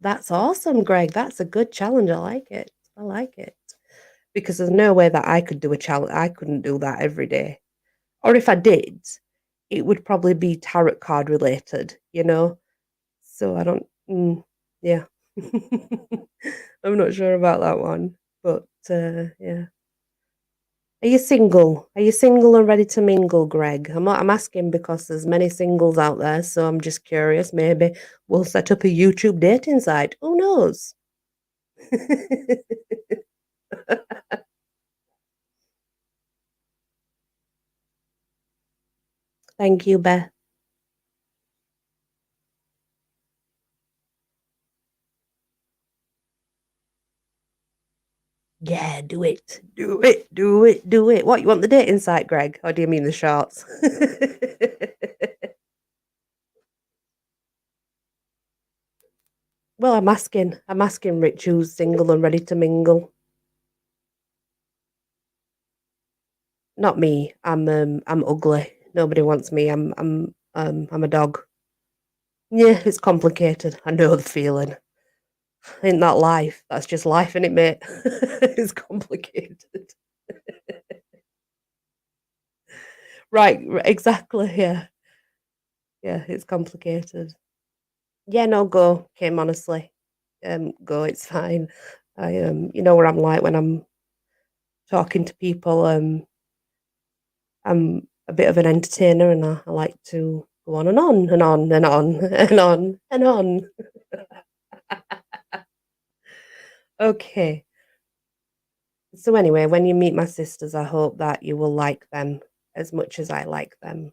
That's awesome, Greg. That's a good challenge. I like it. I like it. Because there's no way that I could do a challenge. I couldn't do that every day. Or if I did, it would probably be tarot card related, you know? So I don't, yeah. I'm not sure about that one. But yeah. Are you single? Are you single and ready to mingle, Greg? I'm asking because there's many singles out there, so I'm just curious. Maybe we'll set up a YouTube dating site. Who knows? Thank you, Beth. Yeah, do it. Do it. Do it. Do it. What, you want the dating site, Greg? Or do you mean the shorts? Well, I'm asking Rich who's single and ready to mingle. Not me. I'm ugly. Nobody wants me. I'm a dog. Yeah, it's complicated. I know the feeling. Ain't that life? That's just life, isn't it, mate? It's complicated. Right, exactly. Yeah, yeah, it's complicated. Yeah, no, go, Kim, honestly. Go, it's fine. You know what I'm like when I'm talking to people. I'm a bit of an entertainer and I like to go on and on and on and on and on and on. Okay. So anyway, when you meet my sisters, I hope that you will like them as much as I like them.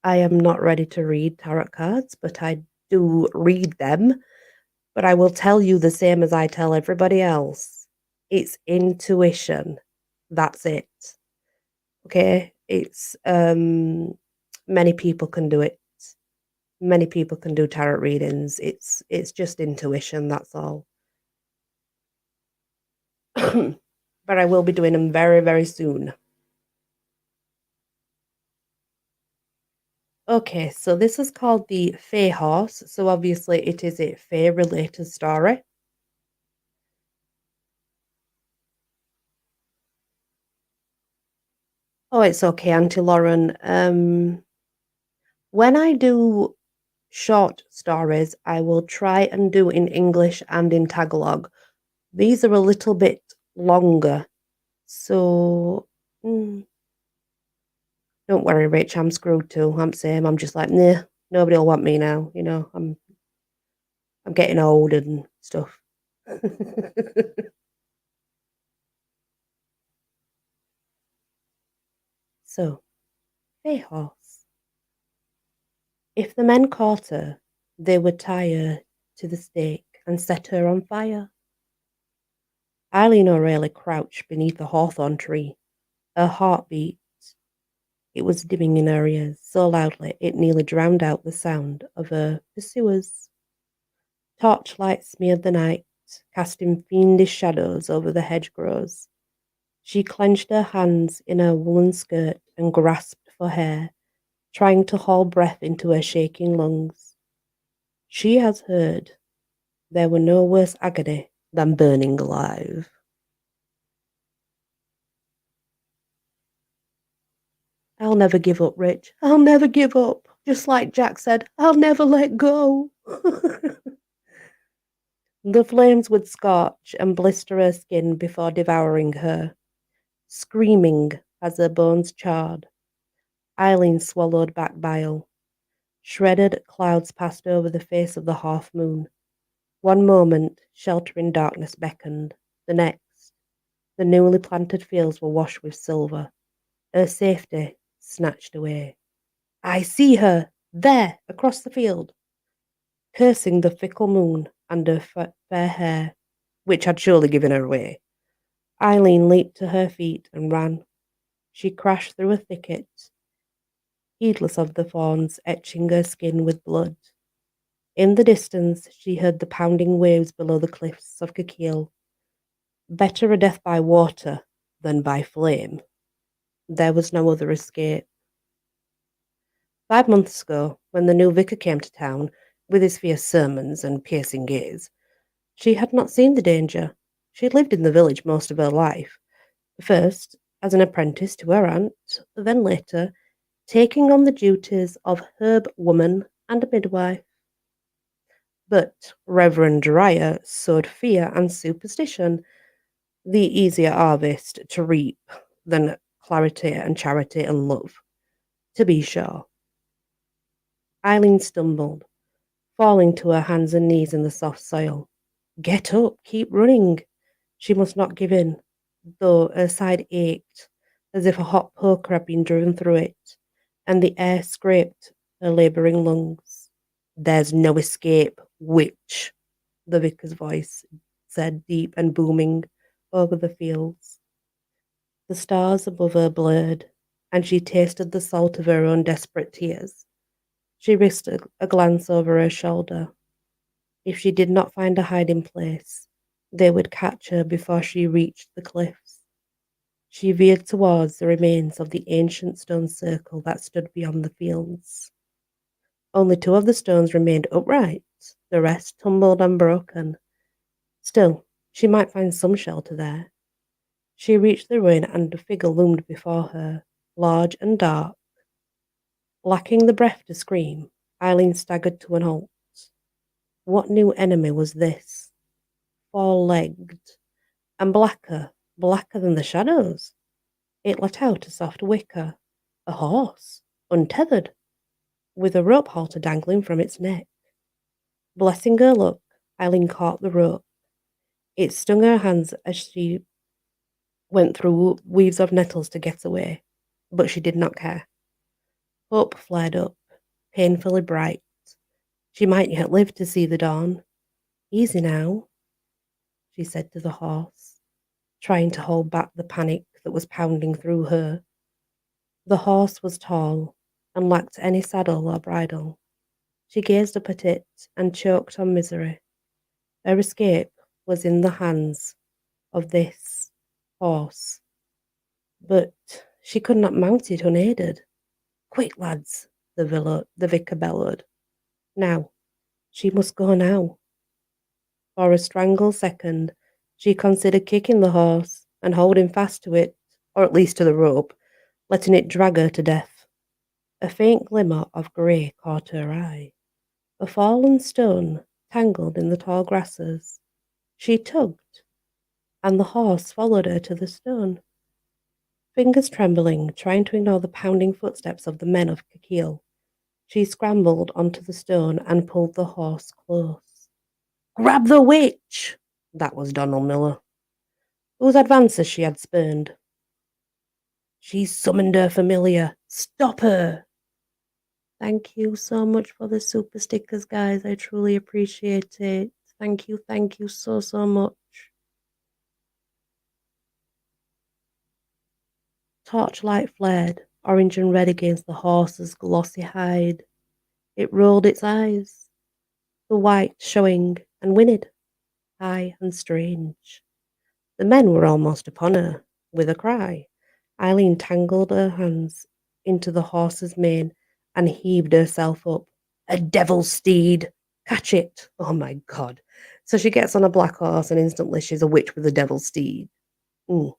I am not ready to read tarot cards, but I do read them. But I will tell you the same as I tell everybody else. It's intuition. That's it. Okay? It's many people can do it. Many people can do tarot readings. It's just intuition, that's all. But I will be doing them very, very soon. Okay, so this is called the Fey Horse. So obviously it is a Fey related story. Oh, it's okay, Auntie Lauren. When I do short stories, I will try and do in English and in Tagalog. These are a little bit longer. So don't worry, Rich, I'm screwed too. I'm same. I'm just like, nah, nobody will want me now. You know, I'm getting old and stuff. So, hey horse. If the men caught her, they would tie her to the stake and set her on fire. Eileen O'Reilly crouched beneath a hawthorn tree. Her heart beat. It was dimming in her ears so loudly it nearly drowned out the sound of her pursuers. Torchlight smeared the night, casting fiendish shadows over the hedgerows. She clenched her hands in her woollen skirt and grasped for hair, trying to haul breath into her shaking lungs. She has heard there were no worse agony than burning alive. I'll never give up, Rich. I'll never give up. Just like Jack said, I'll never let go. The flames would scorch and blister her skin before devouring her. Screaming as her bones charred, Eileen swallowed back bile. Shredded clouds passed over the face of the half moon. One moment, sheltering darkness beckoned. The next, the newly planted fields were washed with silver. Her safety snatched away. I see her, There, across the field, cursing the fickle moon and her fair hair, which had surely given her away. Eileen leaped to her feet and ran. She crashed through a thicket, heedless of the thorns etching her skin with blood. In the distance, she heard the pounding waves below the cliffs of Kikil. Better a death by water than by flame. There was no other escape. 5 months ago, when the new vicar came to town with his fierce sermons and piercing gaze, she had not seen the danger. She had lived in the village most of her life, first as an apprentice to her aunt, then later taking on the duties of herb woman and midwife. But Reverend Dyer sowed fear and superstition, the easier harvest to reap than clarity and charity and love, to be sure. Eileen stumbled, falling to her hands and knees in the soft soil. Get up, keep running. She must not give in, though her side ached as if a hot poker had been driven through it, and the air scraped her labouring lungs. There's no escape, witch, the vicar's voice said, deep and booming over the fields. The stars above her blurred, and she tasted the salt of her own desperate tears. She risked a glance over her shoulder. If she did not find a hiding place, they would catch her before she reached the cliffs. She veered towards the remains of the ancient stone circle that stood beyond the fields. Only 2 of the stones remained upright, the rest tumbled and broken. Still, she might find some shelter there. She reached the ruin and a figure loomed before her, large and dark. Lacking the breath to scream, Eileen staggered to an halt. What new enemy was this? 4-legged, and blacker than the shadows. It let out a soft whicker. A horse, untethered, with a rope halter dangling from its neck. Blessing her luck, Eileen caught the rope. It stung her hands as she went through weaves of nettles to get away, but she did not care. Hope flared up, painfully bright. She might yet live to see the dawn. Easy now, she said to the horse, trying to hold back the panic that was pounding through her. The horse was tall and lacked any saddle or bridle. She gazed up at it and choked on misery. Her escape was in the hands of this horse, but she could not mount it unaided. Quick, lads, the vicar bellowed. Now, she must go now. For a strangled second, she considered kicking the horse and holding fast to it, or at least to the rope, letting it drag her to death. A faint glimmer of grey caught her eye. A fallen stone tangled in the tall grasses. She tugged, and the horse followed her to the stone. Fingers trembling, trying to ignore the pounding footsteps of the men of Kikil, she scrambled onto the stone and pulled the horse close. Grab the witch! That was Donald Miller, whose advances she had spurned. She's summoned her familiar. Stop her! Thank you so much for the super stickers, guys. I truly appreciate it. Thank you so, so much. Torchlight flared, orange and red against the horse's glossy hide. It rolled its eyes, the white showing, and whinnied, high and strange. The men were almost upon her. With a cry, Eileen tangled her hands into the horse's mane and heaved herself up. A devil's steed! Catch it! Oh my god. So she gets on a black horse and instantly she's a witch with a devil's steed. Mm.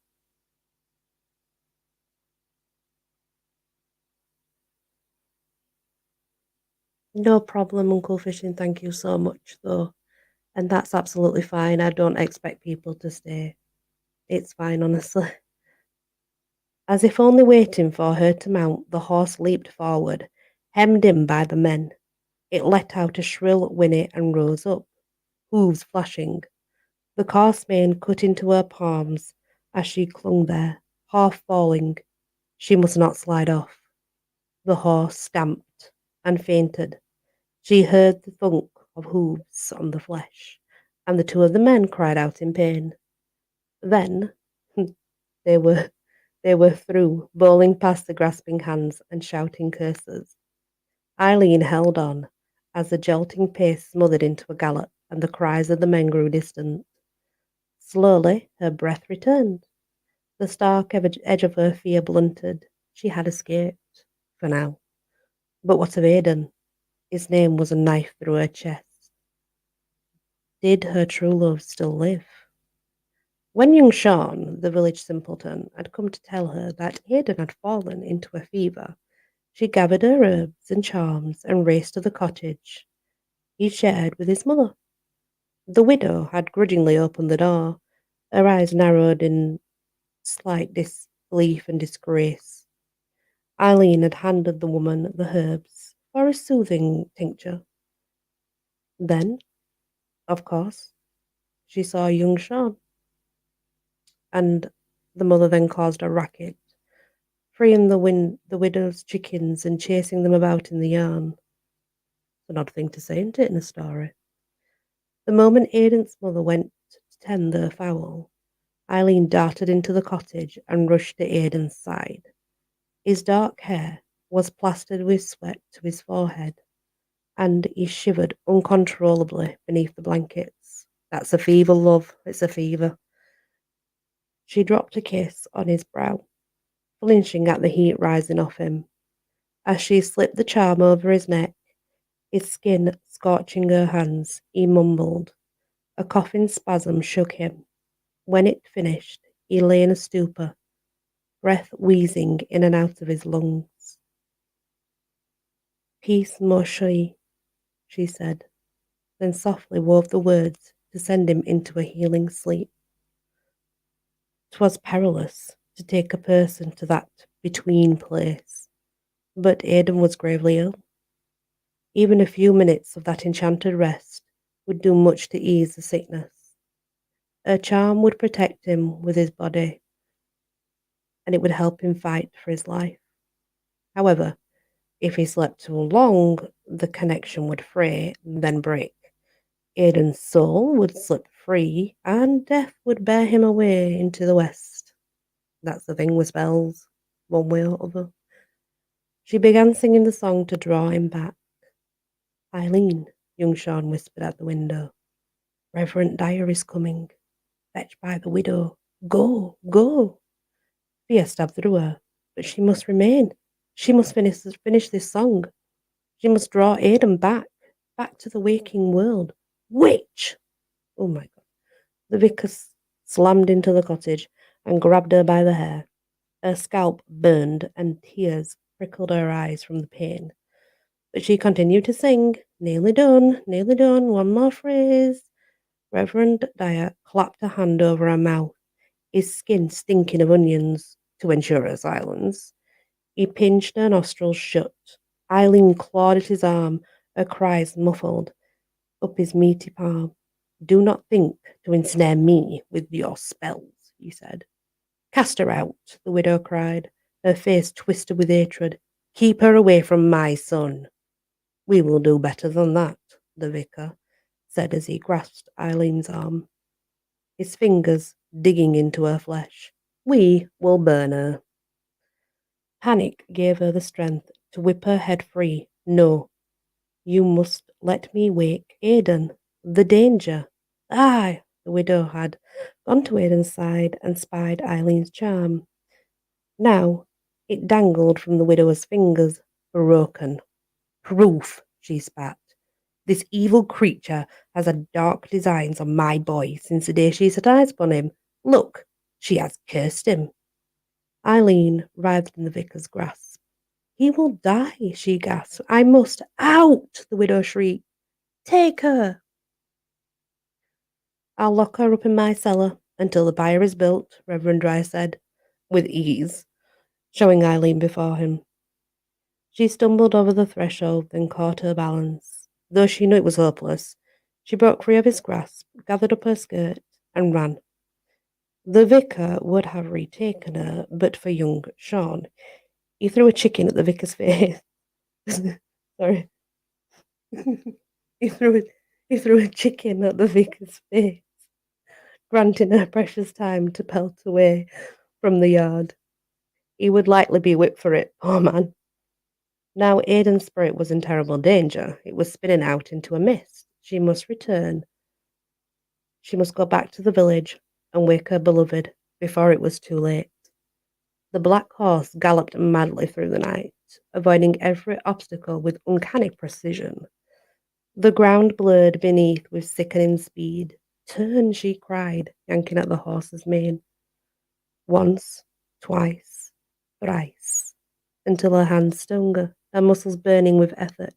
No problem, Uncle Fishing. Thank you so much, though. And that's absolutely fine. I don't expect people to stay. It's fine, honestly. As if only waiting for her to mount, the horse leaped forward, hemmed in by the men. It let out a shrill whinny and rose up, hooves flashing. The coarse mane cut into her palms as she clung there, half falling. She must not slide off. The horse stamped. and fainted. She heard the thunk of hoofs on the flesh, and the two of the men cried out in pain. Then they were they were through, bowling past the grasping hands and shouting curses. Eileen held on as the jolting pace smothered into a gallop and the cries of the men grew distant. Slowly her breath returned. The stark edge of her fear blunted. She had escaped, for now. But what of Aidan? His name was a knife through her chest. Did her true love still live? When young Sean, the village simpleton, had come to tell her that Aidan had fallen into a fever, she gathered her herbs and charms and raced to the cottage he shared with his mother. The widow had grudgingly opened the door, her eyes narrowed in slight disbelief and disgrace. Eileen had handed the woman the herbs for a soothing tincture. Then, of course, she saw young Sean, and the mother then caused a racket, freeing the widow's chickens and chasing them about in the yard. It's an odd thing to say, isn't it, in a story? The moment Aidan's mother went to tend the fowl, Eileen darted into the cottage and rushed to Aidan's side. His dark hair was plastered with sweat to his forehead, and he shivered uncontrollably beneath the blankets. That's a fever, love. It's a fever. She dropped a kiss on his brow, flinching at the heat rising off him. As she slipped the charm over his neck, his skin scorching her hands, he mumbled. A coughing spasm shook him. When it finished, he lay in a stupor, breath wheezing in and out of his lungs. Peace, Moshe, she said, then softly wove the words to send him into a healing sleep. 'Twas perilous to take a person to that between place, but Aidan was gravely ill. Even a few minutes of that enchanted rest would do much to ease the sickness. Her charm would protect him with his body, and it would help him fight for his life. However, if he slept too long, the connection would fray, then break. Aidan's soul would slip free, and death would bear him away into the west. That's the thing with spells, one way or other. She began singing the song to draw him back. Eileen, young Sean whispered at the window. Reverend Dyer is coming, fetched by the widow. Go, go. Fear stabbed through her, but she must remain. She must finish this song. She must draw Aidan back to the waking world. Witch! Oh my God. The vicar slammed into the cottage and grabbed her by the hair. Her scalp burned and tears prickled her eyes from the pain. But she continued to sing, nearly done, one more phrase. Reverend Dyer clapped a hand over her mouth, his skin stinking of onions, to ensure her silence. He pinched her nostrils shut. Eileen clawed at his arm, her cries muffled, up his meaty palm. Do not think to ensnare me with your spells, he said. Cast her out, the widow cried, her face twisted with hatred. Keep her away from my son. We will do better than that, the vicar said as he grasped Eileen's arm, his fingers digging into her flesh. We will burn her. Panic gave her the strength to whip her head free. No, you must let me wake Aidan. The danger. Ah! The widow had gone to Aidan's side and spied Eileen's charm. Now it dangled from the widow's fingers, broken. Proof, she spat. This evil creature has had dark designs on my boy since the day she set eyes upon him. Look, she has cursed him. Eileen writhed in the vicar's grasp. He will die, she gasped. I must out, the widow shrieked. Take her. I'll lock her up in my cellar until the byre is built, Reverend Dyer said, with ease, showing Eileen before him. She stumbled over the threshold, then caught her balance. Though she knew it was hopeless, she broke free of his grasp, gathered up her skirt, and ran. The vicar would have retaken her, but for young Sean. He threw a chicken at the vicar's face. Sorry, Sorry. He threw a he threw a chicken at the vicar's face, granting her precious time to pelt away from the yard. He would likely be whipped for it, poor man. Now Aidan's spirit was in terrible danger. It was spinning out into a mist. She must return. She must go back to the village and wake her beloved before it was too late. The black horse galloped madly through the night, avoiding every obstacle with uncanny precision. The ground blurred beneath with sickening speed. "Turn!" she cried, yanking at the horse's mane. Once, twice, thrice, until her hands stung her muscles burning with effort.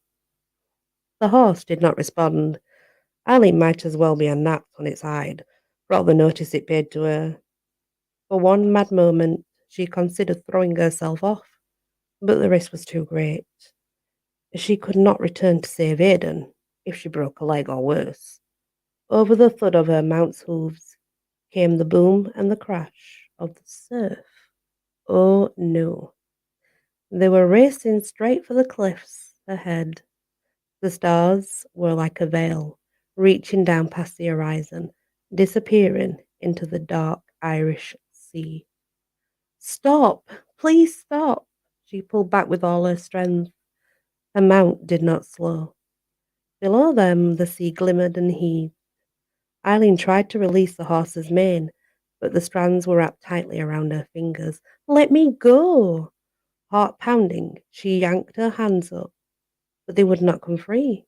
The horse did not respond. Eileen might as well be a gnat on its hide, for all the notice it paid to her. For one mad moment, she considered throwing herself off, but the risk was too great. She could not return to save Aidan if she broke a leg or worse. Over the thud of her mount's hooves came the boom and the crash of the surf. Oh no. They were racing straight for the cliffs ahead. The stars were like a veil, reaching down past the horizon, disappearing into the dark Irish Sea. "Stop! Please stop!" She pulled back with all her strength. Her mount did not slow. Below them the sea glimmered and heaved. Eileen tried to release the horse's mane, but the strands were wrapped tightly around her fingers. "Let me go!" Heart pounding, she yanked her hands up, but they would not come free.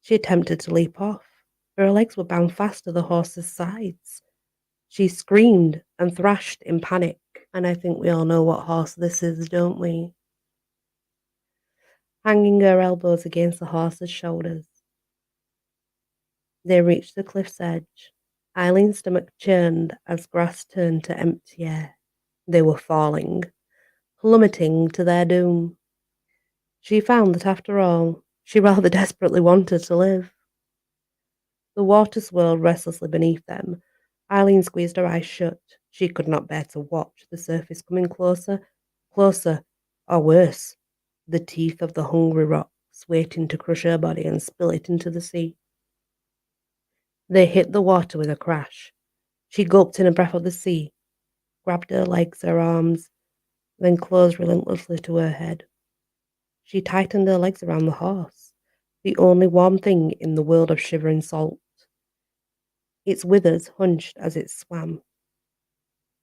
She attempted to leap off, but her legs were bound fast to the horse's sides. She screamed and thrashed in panic, and I think we all know what horse this is, don't we? Hanging her elbows against the horse's shoulders. They reached the cliff's edge. Eileen's stomach churned as grass turned to empty air. They were falling, plummeting to their doom. She found that after all, she rather desperately wanted to live. The water swirled restlessly beneath them. Eileen squeezed her eyes shut. She could not bear to watch the surface coming closer, closer, or worse, the teeth of the hungry rocks waiting to crush her body and spill it into the sea. They hit the water with a crash. She gulped in a breath of the sea, grabbed her legs, her arms, then closed relentlessly to her head. She tightened her legs around the horse, the only warm thing in the world of shivering salt. Its withers hunched as it swam.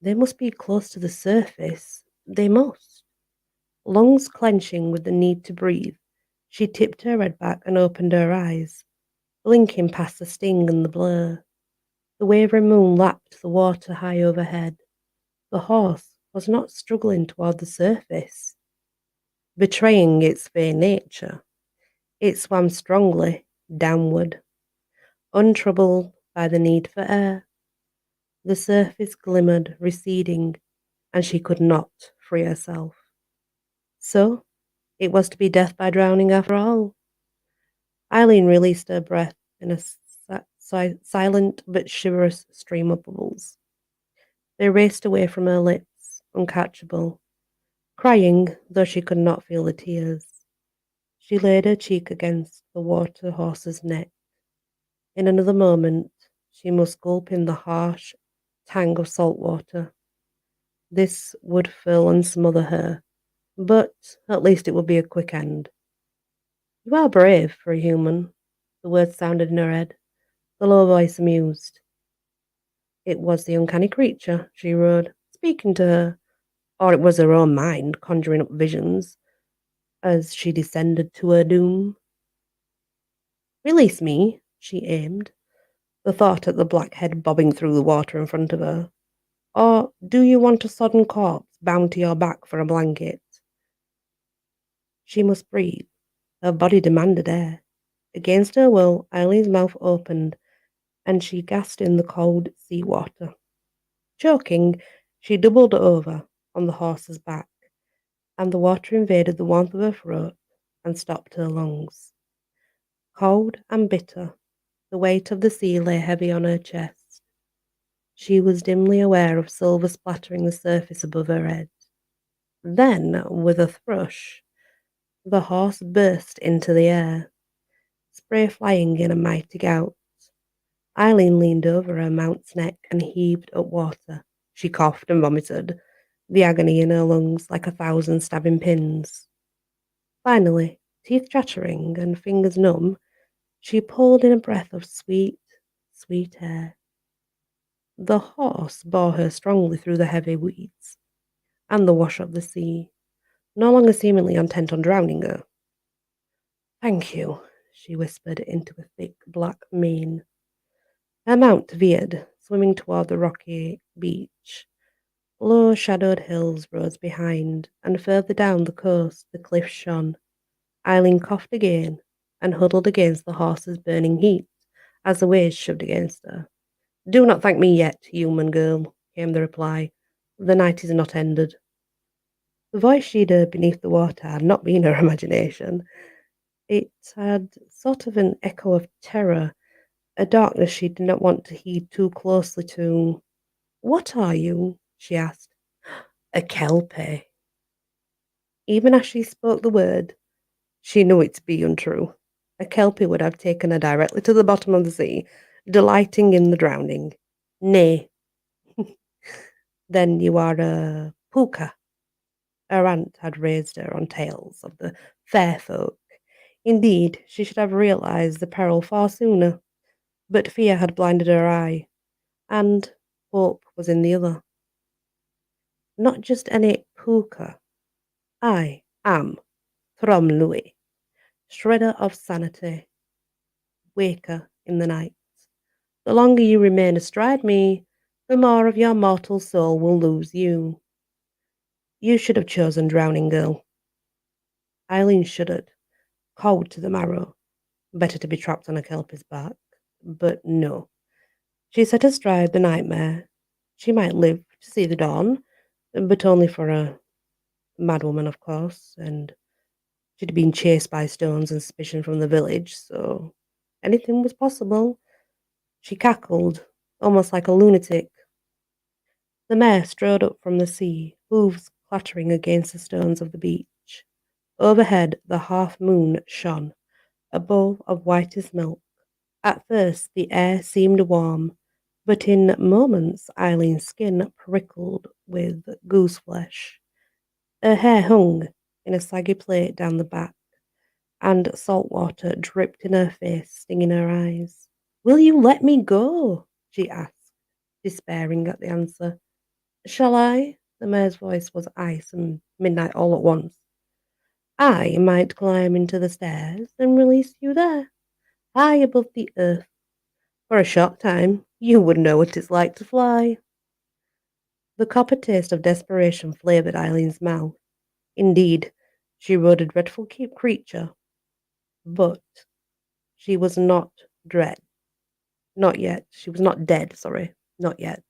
They must be close to the surface. They must. Lungs clenching with the need to breathe, she tipped her head back and opened her eyes, blinking past the sting and the blur. The wavering moon lapped the water high overhead. The horse was not struggling toward the surface, betraying its very nature. It swam strongly downward, untroubled by the need for air. The surface glimmered, receding, and she could not free herself. So, it was to be death by drowning after all. Eileen released her breath in a silent but chivalrous stream of bubbles. They raced away from her lips, uncatchable, crying though she could not feel the tears. She laid her cheek against the water horse's neck. In another moment, she must gulp in the harsh tang of salt water. This would fill and smother her, but at least it would be a quick end. "You are brave for a human," the words sounded in her head. The low voice amused. It was the uncanny creature, she rode, speaking to her, or it was her own mind conjuring up visions as she descended to her doom. "Release me," she aimed, the thought at the black head bobbing through the water in front of her. "Or do you want a sodden corpse bound to your back for a blanket?" She must breathe. Her body demanded air. Against her will, Eileen's mouth opened, and she gasped in the cold sea water. Choking, she doubled over on the horse's back, and the water invaded the warmth of her throat and stopped her lungs. Cold and bitter, the weight of the sea lay heavy on her chest. She was dimly aware of silver splattering the surface above her head. Then, with a thrush, The horse burst into the air, spray flying in a mighty gout. Eileen leaned over her mount's neck and heaved up water. She coughed and vomited, the agony in her lungs like 1,000 stabbing pins. Finally, teeth chattering and fingers numb, she pulled in a breath of sweet, sweet air. The horse bore her strongly through the heavy weeds and the wash of the sea, no longer seemingly intent on drowning her. "Thank you," she whispered into a thick black mane. Her mount veered, swimming toward the rocky beach. Low shadowed hills rose behind, and further down the coast the cliffs shone. Eileen coughed again, and huddled against the horse's burning heat, as the waves shoved against her. "Do not thank me yet, human girl," came the reply. "The night is not ended." The voice she'd heard beneath the water had not been her imagination. It had sort of an echo of terror, a darkness she did not want to heed too closely to. "What are you?" she asked. "A Kelpie." Even as she spoke the word, she knew it to be untrue. A Kelpie would have taken her directly to the bottom of the sea, delighting in the drowning. "Nay." "Then you are a Pooka." Her aunt had raised her on tales of the fair folk. Indeed, she should have realized the peril far sooner, but fear had blinded her eye, and hope was in the other. "Not just any Pooka. I am Throm shredder of sanity, waker in the night. The longer you remain astride me, the more of your mortal soul will lose you. You should have chosen drowning, girl." Eileen shuddered, cold to the marrow. Better to be trapped on a kelpie's back. But no. She set astride the nightmare. She might live to see the dawn, but only for a madwoman, of course, and she'd been chased by stones and suspicion from the village, so anything was possible. She cackled, almost like a lunatic. The mare strode up from the sea, hooves clattering against the stones of the beach. Overhead the half-moon shone, a bowl of whitest milk. At first the air seemed warm, but in moments Eileen's skin prickled with goose flesh. Her hair hung in a saggy plait down the back, and salt water dripped in her face, stinging her eyes. "Will you let me go?" she asked, despairing at the answer. "Shall I?" The mare's voice was ice and midnight all at once. "I might climb into the stairs and release you there, high above the earth. For a short time, you would know what it's like to fly." The copper taste of desperation flavoured Eileen's mouth. Indeed, she rode a dreadful creature, but she was not dread. Not yet. She was not dead, sorry. Not yet.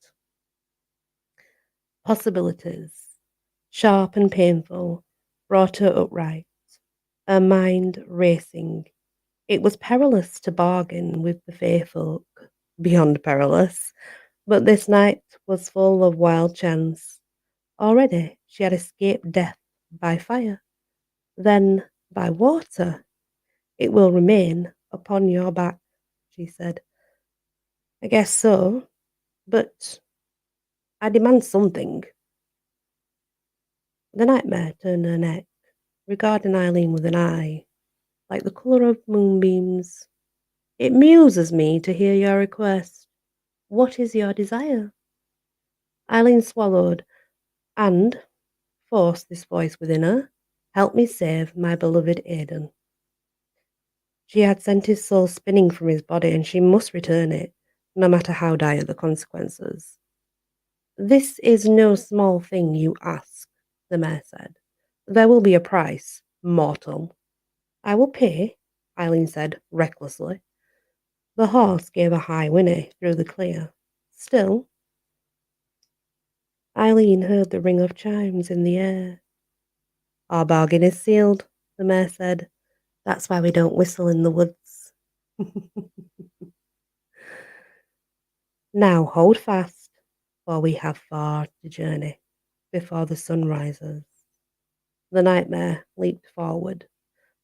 Possibilities, sharp and painful, brought her upright, her mind racing. It was perilous to bargain with the fair folk, beyond perilous, but this night was full of wild chance. Already she had escaped death by fire, then by water. "It will remain upon your back," she said. "I guess so, but I demand something." The nightmare turned her neck, regarding Eileen with an eye like the colour of moonbeams. "It muses me to hear your request. What is your desire?" Eileen swallowed, and forced this voice within her. "Help me save my beloved Aidan." She had sent his soul spinning from his body, and she must return it, no matter how dire the consequences. "This is no small thing you ask," the mayor said. "There will be a price, mortal." "I will pay," Eileen said, recklessly. The horse gave a high whinny through the clear. Still, Eileen heard the ring of chimes in the air. "Our bargain is sealed," the mayor said. "That's why we don't whistle in the woods." "Now hold fast, for we have far to journey before the sun rises." The nightmare leaped forward,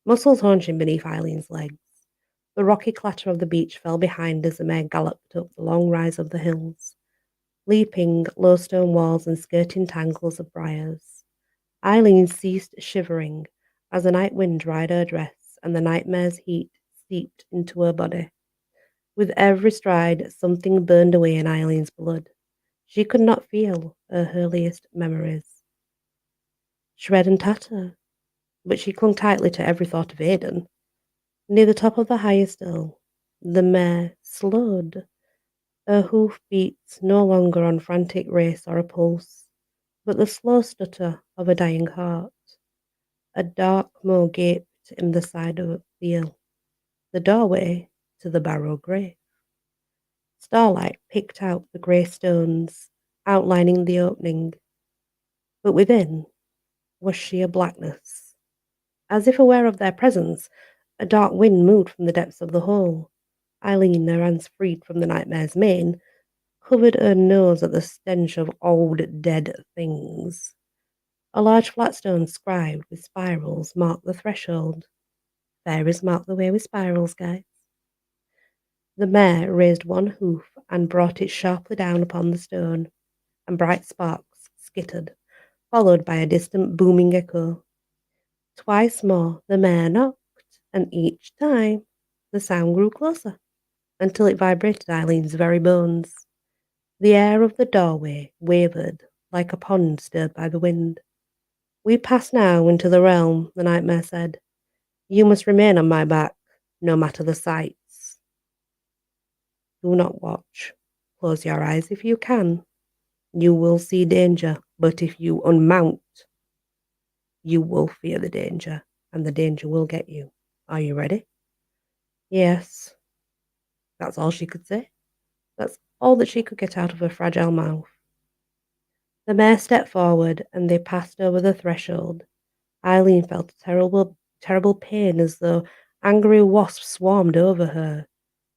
Muscles hunching beneath Eileen's legs. The rocky clatter of the beach fell behind as the mare galloped up the long rise of the hills, leaping low stone walls and skirting tangles of briars. Eileen ceased shivering as the night wind dried her dress and the nightmare's heat seeped into her body. With every stride, something burned away in Eileen's blood. She could not feel her earliest memories. Shred and tatter, but she clung tightly to every thought of Aidan. Near the top of the highest hill, the mare slowed, her hoof beats no longer on frantic race or a pulse, but the slow stutter of a dying heart. A dark moor gaped in the side of the hill, the doorway to the Barrow grave. Starlight picked out the grey stones, outlining the opening, but within was sheer blackness. As if aware of their presence, a dark wind moved from the depths of the hole. Eileen, her hands freed from the nightmare's mane, covered her nose at the stench of old dead things. A large flat stone scribed with spirals marked the threshold. Fairies mark the way with spirals, guys. The mare raised one hoof and brought it sharply down upon the stone, and bright sparks skittered, followed by a distant booming echo. Twice more the mare knocked, and each time the sound grew closer, until it vibrated Eileen's very bones. The air of the doorway wavered like a pond stirred by the wind. We pass now into the realm, the nightmare said. You must remain on my back, no matter the sights. Do not watch. Close your eyes if you can. You will see danger, but if you unmount, you will fear the danger, and the danger will get you. Are you ready? Yes. That's all she could say. That's all that she could get out of her fragile mouth. The mare stepped forward, and they passed over the threshold. Eileen felt a terrible pain, as though angry wasps swarmed over her.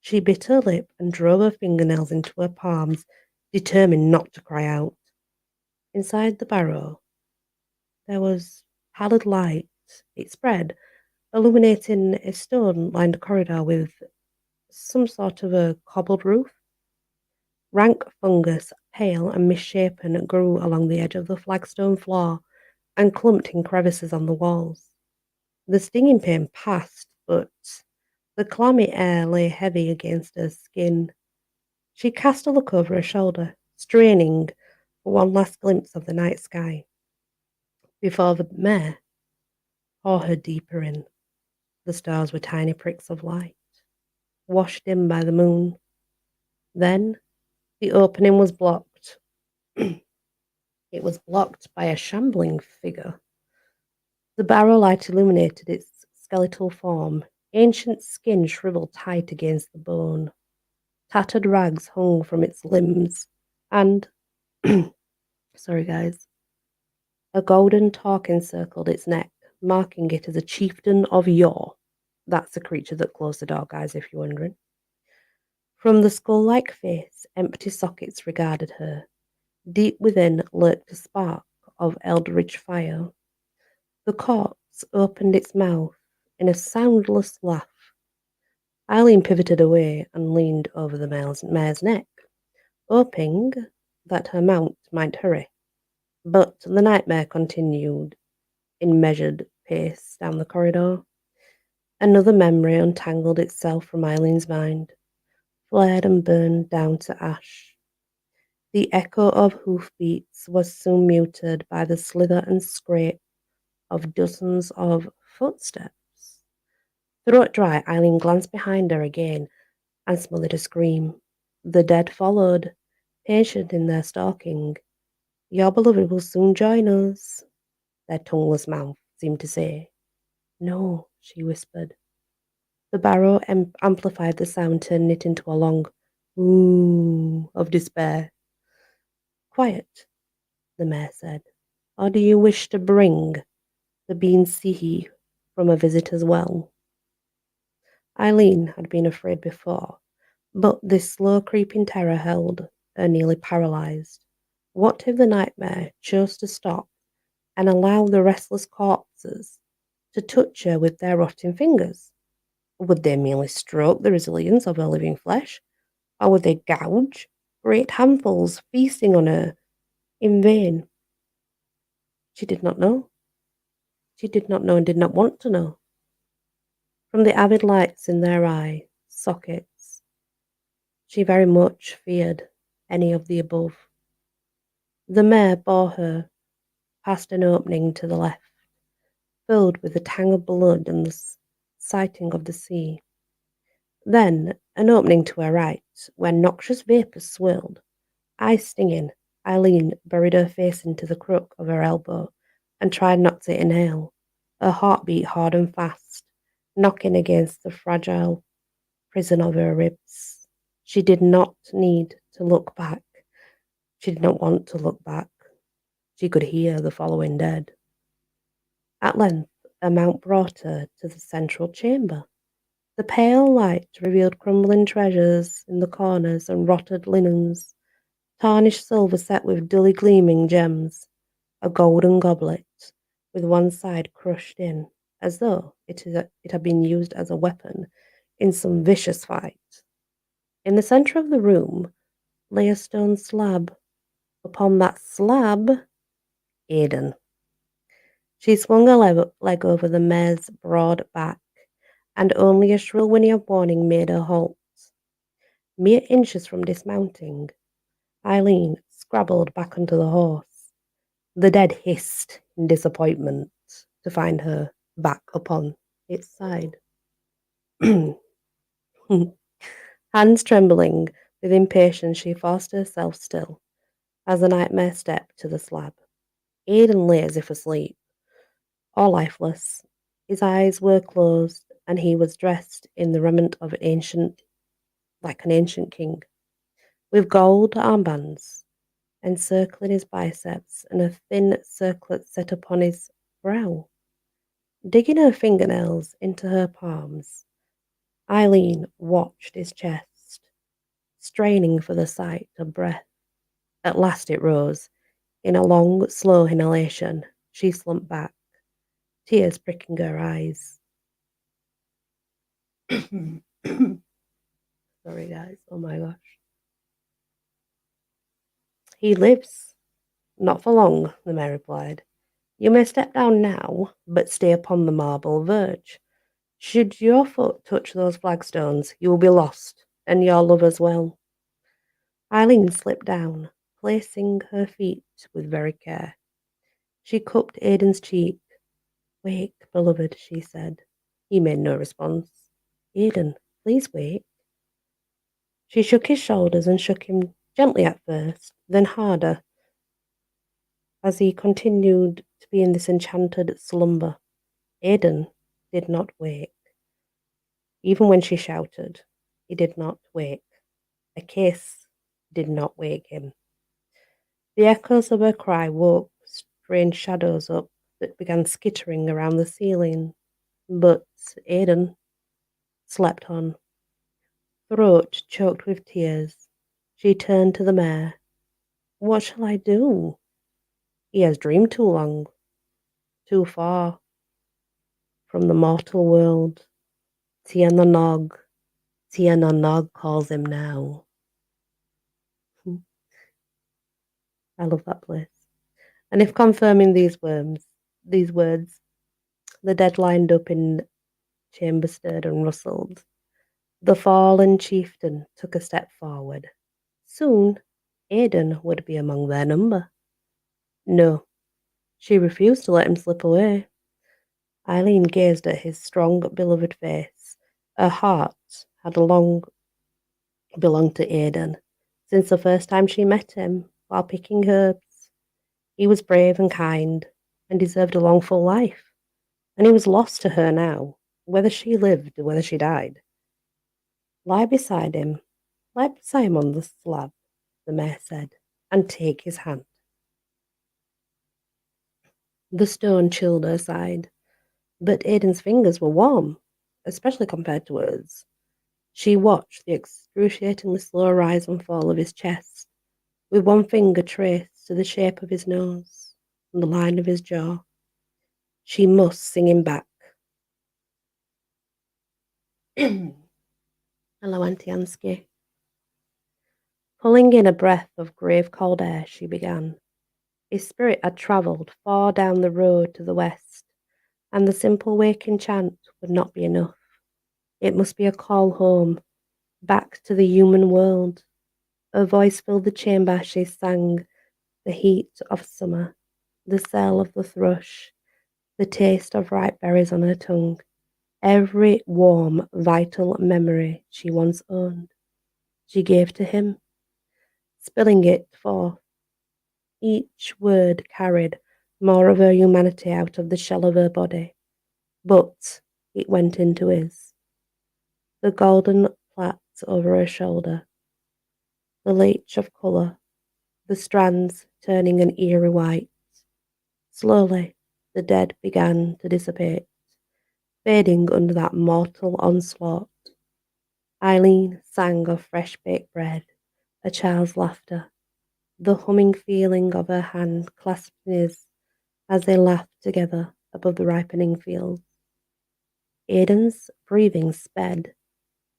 She bit her lip and drove her fingernails into her palms, determined not to cry out. Inside the barrow, there was pallid light. It spread, illuminating a stone-lined corridor with some sort of a cobbled roof. Rank fungus, pale and misshapen, grew along the edge of the flagstone floor and clumped in crevices on the walls. The stinging pain passed, but the clammy air lay heavy against her skin. She cast a look over her shoulder, straining for one last glimpse of the night sky, before the mare bore her deeper in. The stars were tiny pricks of light, washed in by the moon. Then the opening was blocked. It was blocked by a shambling figure. The barrow light illuminated its skeletal form, ancient skin shriveled tight against the bone. Tattered rags hung from its limbs, and, sorry guys, a golden torque encircled its neck, marking it as a chieftain of Yor. That's the creature that closed the door, guys, if you're wondering. From the skull-like face, empty sockets regarded her. Deep within lurked a spark of eldritch fire. The corpse opened its mouth in a soundless laugh. Eileen pivoted away and leaned over the mare's neck, hoping that her mount might hurry. But the nightmare continued in measured pace down the corridor. Another memory untangled itself from Eileen's mind, flared and burned down to ash. The echo of hoofbeats was soon muted by the slither and scrape of dozens of footsteps. Throat dry, Eileen glanced behind her again and smothered a scream. The dead followed, patient in their stalking. Your beloved will soon join us, their tongueless mouth seemed to say. No, she whispered. The barrow amplified the sound, turning it into a long ooh of despair. Quiet, the mare said. Or do you wish to bring the bean sihi from a visitor's well? Eileen had been afraid before, but this slow creeping terror held her nearly paralysed. What if the nightmare chose to stop and allow the restless corpses to touch her with their rotting fingers? Would they merely stroke the resilience of her living flesh, or would they gouge great handfuls, feasting on her in vain? She did not know. She did not know and did not want to know. From the avid lights in their eye sockets, she very much feared any of the above. The mare bore her past an opening to the left, filled with the tang of blood and the sighting of the sea. Then an opening to her right, where noxious vapours swirled. Eyes stinging, Eileen buried her face into the crook of her elbow and tried not to inhale. Her heart beat hard and fast, knocking against the fragile prison of her ribs. She did not need to look back. She did not want to look back. She could hear the following dead. At length, a mount brought her to the central chamber. The pale light revealed crumbling treasures in the corners and rotted linens, tarnished silver set with dully gleaming gems, a golden goblet with one side crushed in, as though it had been used as a weapon in some vicious fight. In the centre of the room lay a stone slab. Upon that slab, Aidan. She swung her leg over the mare's broad back, and only a shrill whinny of warning made her halt. Mere inches from dismounting, Eileen scrabbled back onto the horse. The dead hissed in disappointment to find her back upon its side. Hands trembling with impatience, she forced herself still as the nightmare stepped to the slab. Aidan lay as if asleep, or lifeless. His eyes were closed, and he was dressed in the raiment of like an ancient king, with gold armbands encircling his biceps and a thin circlet set upon his brow. Digging her fingernails into her palms, Eileen watched his chest, straining for the sight of breath. At last it rose. In a long, slow inhalation, she slumped back, tears pricking her eyes. Sorry, guys. Oh my gosh. He lives. Not for long, the mayor replied. You may step down now, but stay upon the marble verge. Should your foot touch those flagstones, you will be lost, and your love as well. Eileen slipped down, placing her feet with very care. She cupped Aidan's cheek. Wake, beloved, she said. He made no response. Aidan, please wake. She shook his shoulders and shook him gently at first, then harder, as he continued to be in this enchanted slumber. Aidan did not wake. Even when she shouted, he did not wake. A kiss did not wake him. The echoes of her cry woke strange shadows up that began skittering around the ceiling. But Aidan slept on. Throat choked with tears, she turned to the mayor. What shall I do? He has dreamed too long, too far from the mortal world. Tia Nog calls him now. I love that place. And if confirming these words, the dead lined up in chamber stirred and rustled. The fallen chieftain took a step forward. Soon, Aidan would be among their number. No, she refused to let him slip away. Eileen gazed at his strong, beloved face. Her heart had long belonged to Aidan since the first time she met him while picking herbs. He was brave and kind and deserved a long, full life. And he was lost to her now, whether she lived or whether she died. Lie beside him on the slab, the mayor said, and take his hand. The stone chilled her side, but Aidan's fingers were warm, especially compared to hers. She watched the excruciatingly slow rise and fall of his chest, with one finger traced to the shape of his nose and the line of his jaw. She must sing him back, Hello, Auntie Ansky. Pulling in a breath of grave cold air, she began. His spirit had travelled far down the road to the west, and the simple waking chant would not be enough. It must be a call home, back to the human world. Her voice filled the chamber as she sang the heat of summer, the smell of the thrush, the taste of ripe berries on her tongue, every warm, vital memory she once owned. She gave to him, spilling it forth. Each word carried more of her humanity out of the shell of her body, but it went into his. The golden plaits over her shoulder, the leech of colour, the strands turning an eerie white. Slowly, the dead began to dissipate, fading under that mortal onslaught. Eileen sang of fresh baked bread, a child's laughter, the humming feeling of her hand clasped in his as they laughed together above the ripening fields. Aidan's breathing sped,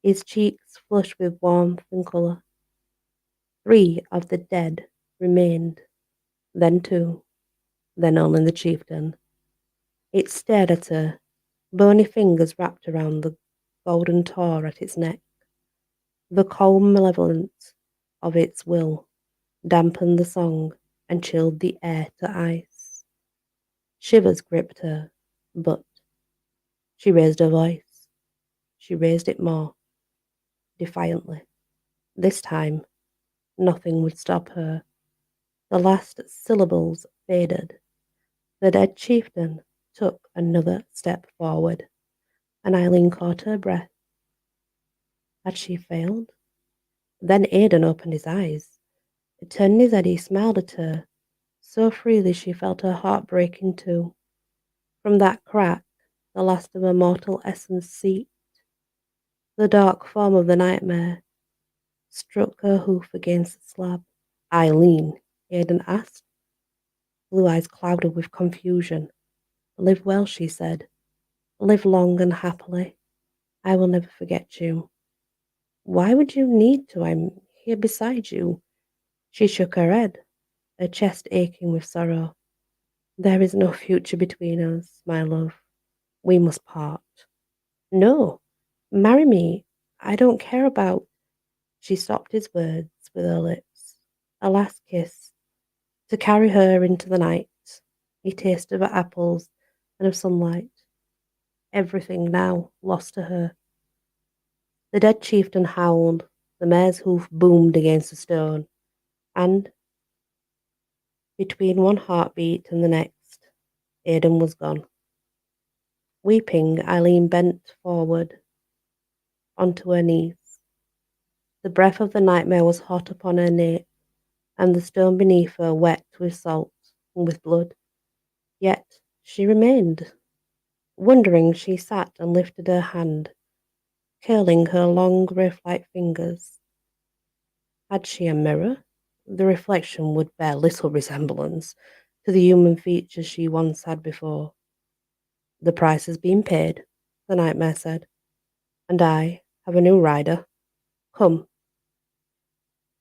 his cheeks flushed with warmth and colour. 3 of the dead remained, then 2, then only the chieftain. It stared at her, bony fingers wrapped around the golden tor at its neck. The cold malevolence of its will dampened the song and chilled the air to ice. Shivers gripped her, but she raised her voice. She raised it more, defiantly. This time, nothing would stop her. The last syllables faded. The dead chieftain took another step forward, and Eileen caught her breath. Had she failed? Then Aidan opened his eyes. Turning his head, he smiled at her, so freely she felt her heart break in two. From that crack, the last of her mortal essence seeped. The dark form of the nightmare struck her hoof against the slab. Eileen, Aidan asked, blue eyes clouded with confusion. Live well, she said. Live long and happily. I will never forget you. Why would you need to? I'm here beside you. She shook her head, her chest aching with sorrow. There is no future between us, my love. We must part. No, marry me. I don't care about. She stopped his words with her lips. A last kiss, to carry her into the night. He tasted of apples and of sunlight. Everything now lost to her. The dead chieftain howled, the mare's hoof boomed against the stone, and between one heartbeat and the next, Aidan was gone. Weeping, Eileen bent forward onto her knees. The breath of the nightmare was hot upon her nape, and the stone beneath her wet with salt and with blood. Yet she remained. Wondering, she sat and lifted her hand, curling her long wraith-like fingers. Had she a mirror? The reflection would bear little resemblance to the human features she once had before. The price has been paid, the nightmare said, and I have a new rider. Come.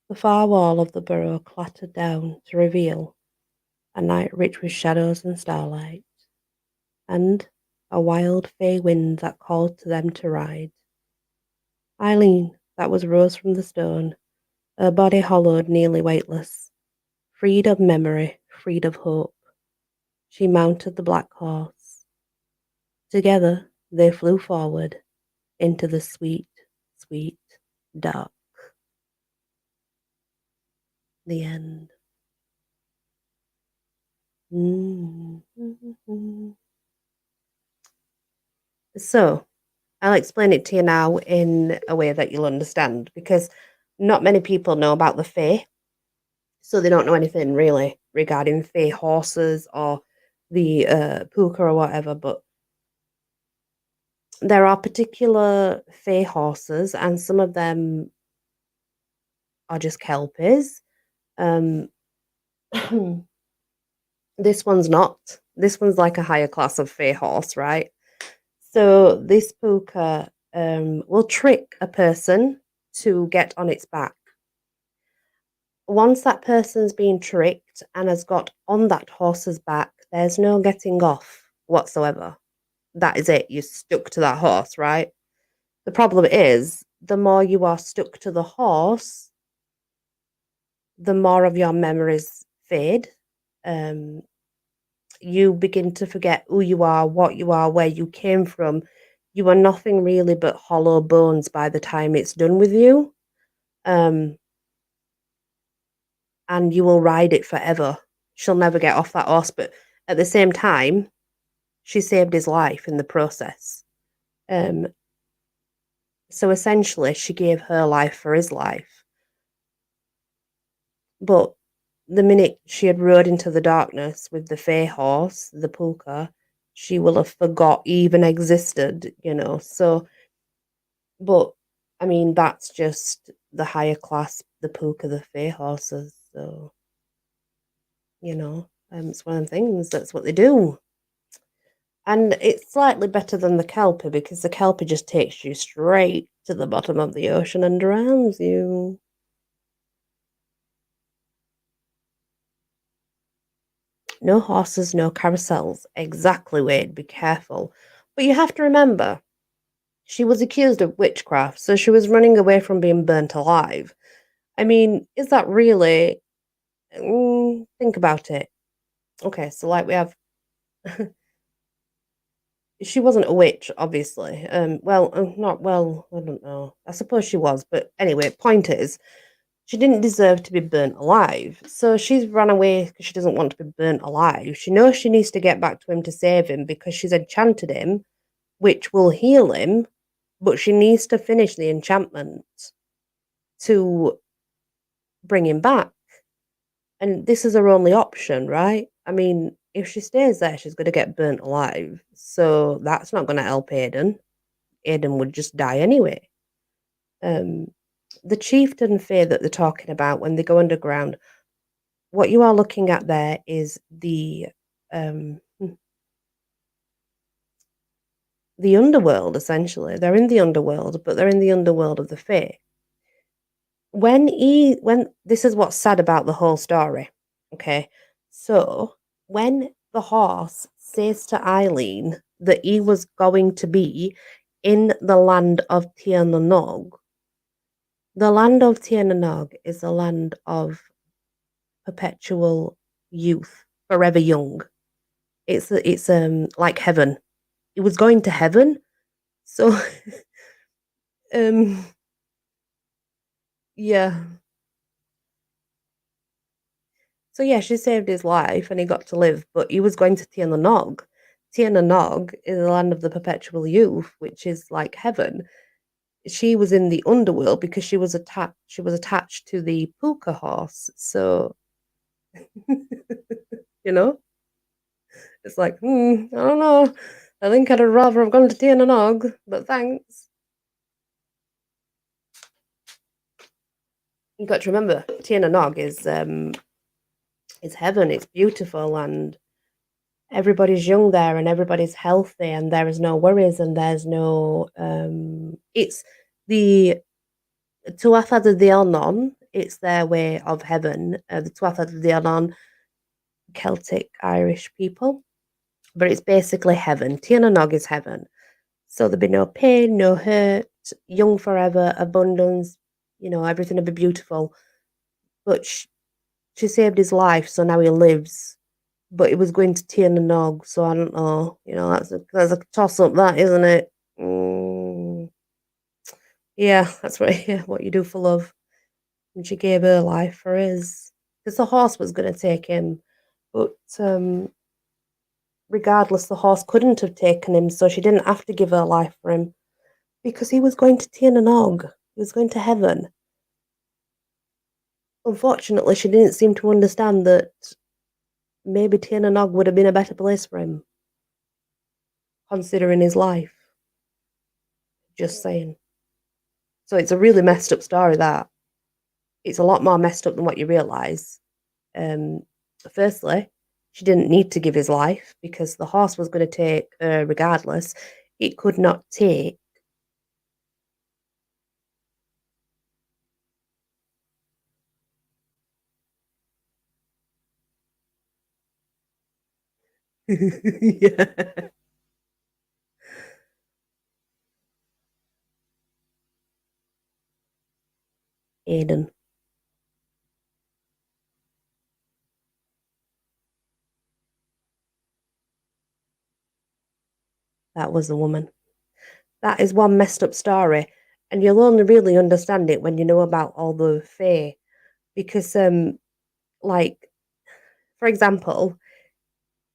The far wall of the burrow clattered down to reveal a night rich with shadows and starlight, and a wild fey wind that called to them to ride. Eileen, that was rose from the stone, her body hollowed, nearly weightless, freed of memory, freed of hope. She mounted the black horse. Together they flew forward into the sweet, sweet dark. The end. So, I'll explain it to you now in a way that you'll understand, because not many people know about the Fae, so they don't know anything really regarding Fae horses or the puka or whatever, but there are particular Fae horses, and some of them are just kelpies. This one's not. This one's like a higher class of Fae horse, right? So this puka will trick a person to get on its back. Once that person's been tricked and has got on that horse's back, there's no getting off whatsoever. That is it. You're stuck to that horse, right? The problem is, the more you are stuck to the horse, the more of your memories fade. You begin to forget who you are, what you are, where you came from. You are nothing really but hollow bones by the time it's done with you. And you will ride it forever. She'll never get off that horse, but at the same time, she saved his life in the process. So essentially, she gave her life for his life. But the minute she had rode into the darkness with the Fey horse, the Pulka, she will have forgot even existed, So, but I mean, that's just the higher class, the Pulka, the Fey horses. So, it's one of the things. That's what they do. And it's slightly better than the Kelpie because the Kelpie just takes you straight to the bottom of the ocean and drowns you. No horses, no carousels. Exactly, Wade. Be careful. But you have to remember, she was accused of witchcraft, so she was running away from being burnt alive. I mean, is that really? Think about it. Okay, so like we have. She wasn't a witch, obviously. Not well. I don't know. I suppose she was, but anyway. Point is, she didn't deserve to be burnt alive. So she's run away because she doesn't want to be burnt alive. She knows she needs to get back to him to save him because she's enchanted him, which will heal him, but she needs to finish the enchantment to bring him back. And this is her only option, right? I mean, if she stays there, she's going to get burnt alive. So that's not going to help Aiden. Aiden would just die anyway. The chieftain fear that they're talking about when they go underground, what you are looking at there is the underworld, essentially. They're in the underworld, but they're in the underworld of the Fae. When this is what's sad about the whole story, okay? So when the horse says to Eileen that he was going to be in the land of Tir na Nog, the land of Tir na Nog is the land of perpetual youth, forever young. It's like heaven. He was going to heaven, so yeah. So yeah, she saved his life and he got to live, but he was going to Tir na Nog. Tir na Nog is the land of the perpetual youth, which is like heaven. She was in the underworld because she was attached to the Pulka horse. So you know, it's like, I don't know. I think I'd rather have gone to Tir na Nog, but thanks. You got to remember, Tir na Nog is heaven. It's beautiful and everybody's young there and everybody's healthy and there is no worries and there's no it's the Tuatha de Danann, it's their way of heaven. The Tuatha de Danann, Celtic Irish people, but it's basically heaven. Tir na Nog is heaven, so there'll be no pain, no hurt, young forever, abundance. Everything will be beautiful. But she saved his life, so now he lives. But it was going to Tir na Nog, so I don't know. That's a toss up, that isn't it? Yeah, that's what you do for love. And she gave her life for his, because the horse was going to take him, but regardless, the horse couldn't have taken him, so she didn't have to give her life for him because he was going to Tir na Nog. He was going to heaven. Unfortunately, she didn't seem to understand that maybe Tir na Nog would have been a better place for him, considering his life. Just saying. So it's a really messed up story, that. It's a lot more messed up than what you realise. Firstly, she didn't need to give his life because the horse was going to take her regardless. It could not take Yeah. Aiden, that was the woman. That is one messed up story, and you'll only really understand it when you know about all the fae. Because, like, for example,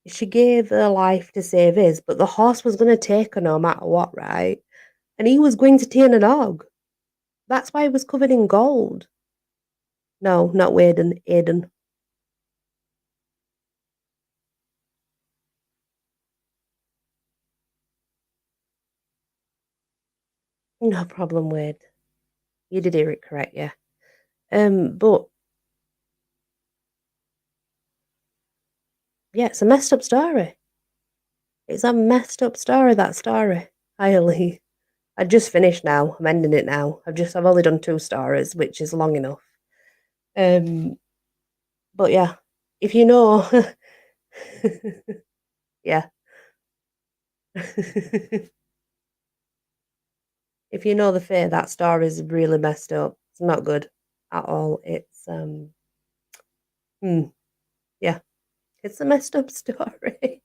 she gave her life to save his, but the horse was going to take her no matter what, right? And he was going to turn an og. That's why he was covered in gold. No, not Waden, Aiden. No problem, Wade. You did hear it correct, yeah. But yeah, it's a messed up story. It's a messed up story, that story. Highly. I just finished now. I'm ending it now. I've only done 2 stories, which is long enough. Um, but yeah, if you know, yeah, if you know the fear, that story is really messed up. It's not good at all. It's hmm, yeah, it's a messed up story.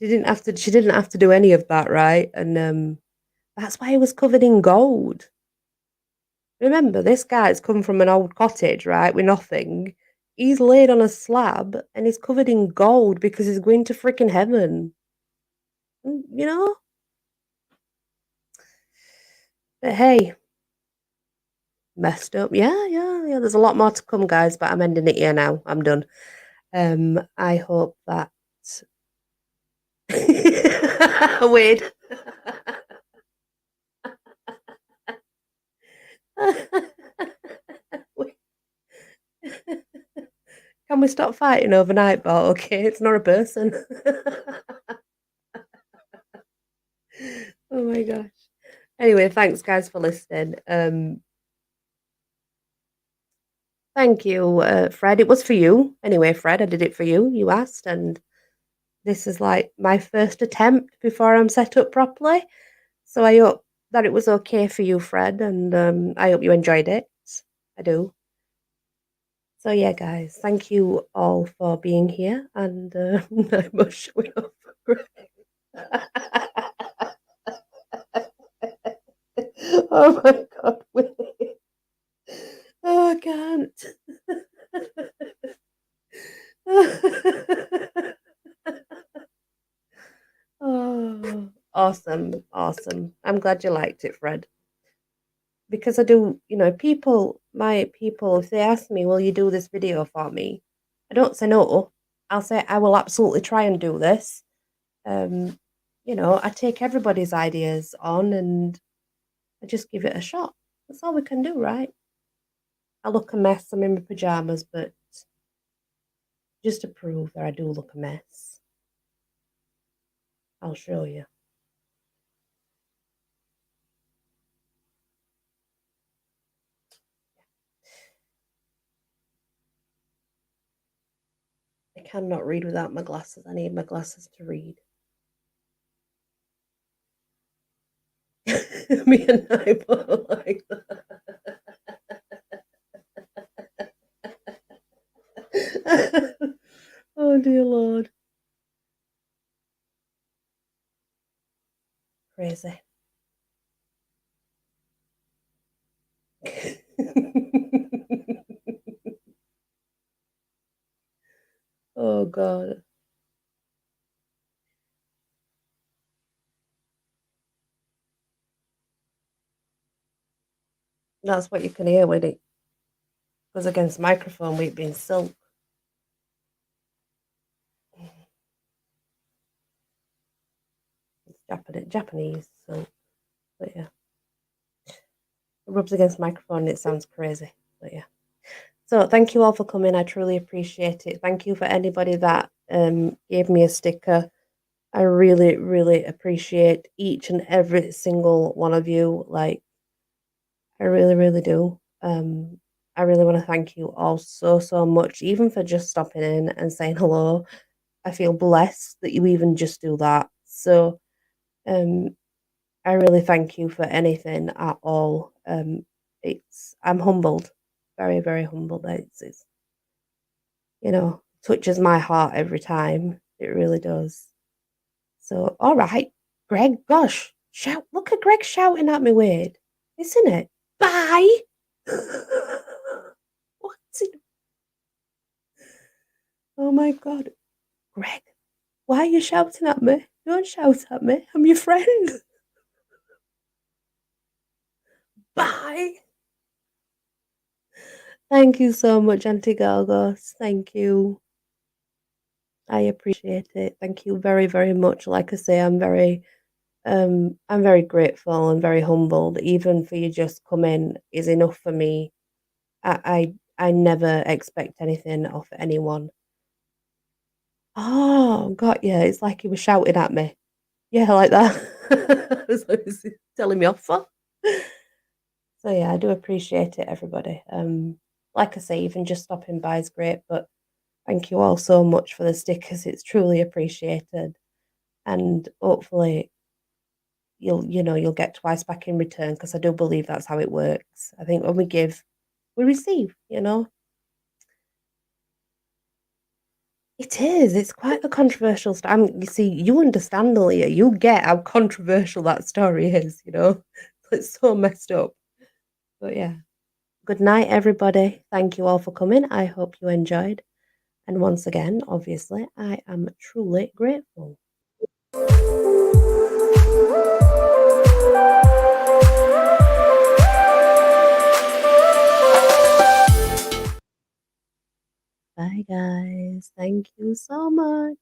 She didn't have to do any of that, right? And that's why he was covered in gold. Remember, this guy's come from an old cottage, right, with nothing. He's laid on a slab and he's covered in gold because he's going to freaking heaven. You know? But hey, messed up. Yeah, yeah, yeah. There's a lot more to come, guys, but I'm ending it here now. I'm done. I hope that Wait. Can we stop fighting overnight, but okay, it's not a person. Oh my gosh. Anyway, thanks guys for listening. Thank you, Fred. It was for you. Anyway, Fred, I did it for you. You asked, and this is like my first attempt before I'm set up properly. So I hope that it was okay for you, Fred, and I hope you enjoyed it. I do. So yeah, guys, thank you all for being here, and I'm not showing off. Oh my god, wait. Oh, I can't. Oh, awesome, awesome. I'm glad you liked it, Fred. Because I do, my people, if they ask me, will you do this video for me? I don't say no. I'll say I will absolutely try and do this. Um, I take everybody's ideas on and I just give it a shot. That's all we can do, right? I look a mess. I'm in my pajamas, but just to prove that I do look a mess, I'll show you. I cannot read without my glasses. I need my glasses to read. Me and I both like that. Oh dear Lord. Crazy. Oh God. That's what you can hear when it goes against the microphone with it being silk. It's Japanese silk. But yeah. It rubs against the microphone and it sounds crazy. But yeah. So thank you all for coming. I truly appreciate it. Thank you for anybody that gave me a sticker. I really, really appreciate each and every single one of you. Like, I really, really do. I really want to thank you all so, so much, even for just stopping in and saying hello. I feel blessed that you even just do that. So, um, I really thank you for anything at all. I'm humbled, very, very humbled. Touches my heart every time. It really does. So, all right, Greg, gosh, look at Greg shouting at me weird, isn't it? Bye. What's it? Oh my God, Greg, why are you shouting at me? Don't shout at me. I'm your friend. Bye. Thank you so much, Auntie Galgos. Thank you. I appreciate it. Thank you very, very much. Like I say, I'm very grateful and very humbled. Even for you just coming is enough for me. I never expect anything off anyone. Oh, got you. It's like he was shouting at me. Yeah, like that. As I was telling me off for. So yeah, I do appreciate it, everybody. Like I say, even just stopping by is great, but thank you all so much for the stickers. It's truly appreciated. And hopefully you'll get twice back in return because I do believe that's how it works. I think when we give, we receive. It is. It's quite a controversial story. You see, you understand, Leah. You get how controversial that story is. It's so messed up. But yeah. Good night, everybody. Thank you all for coming. I hope you enjoyed. And once again, obviously, I am truly grateful. Bye, guys. Thank you so much.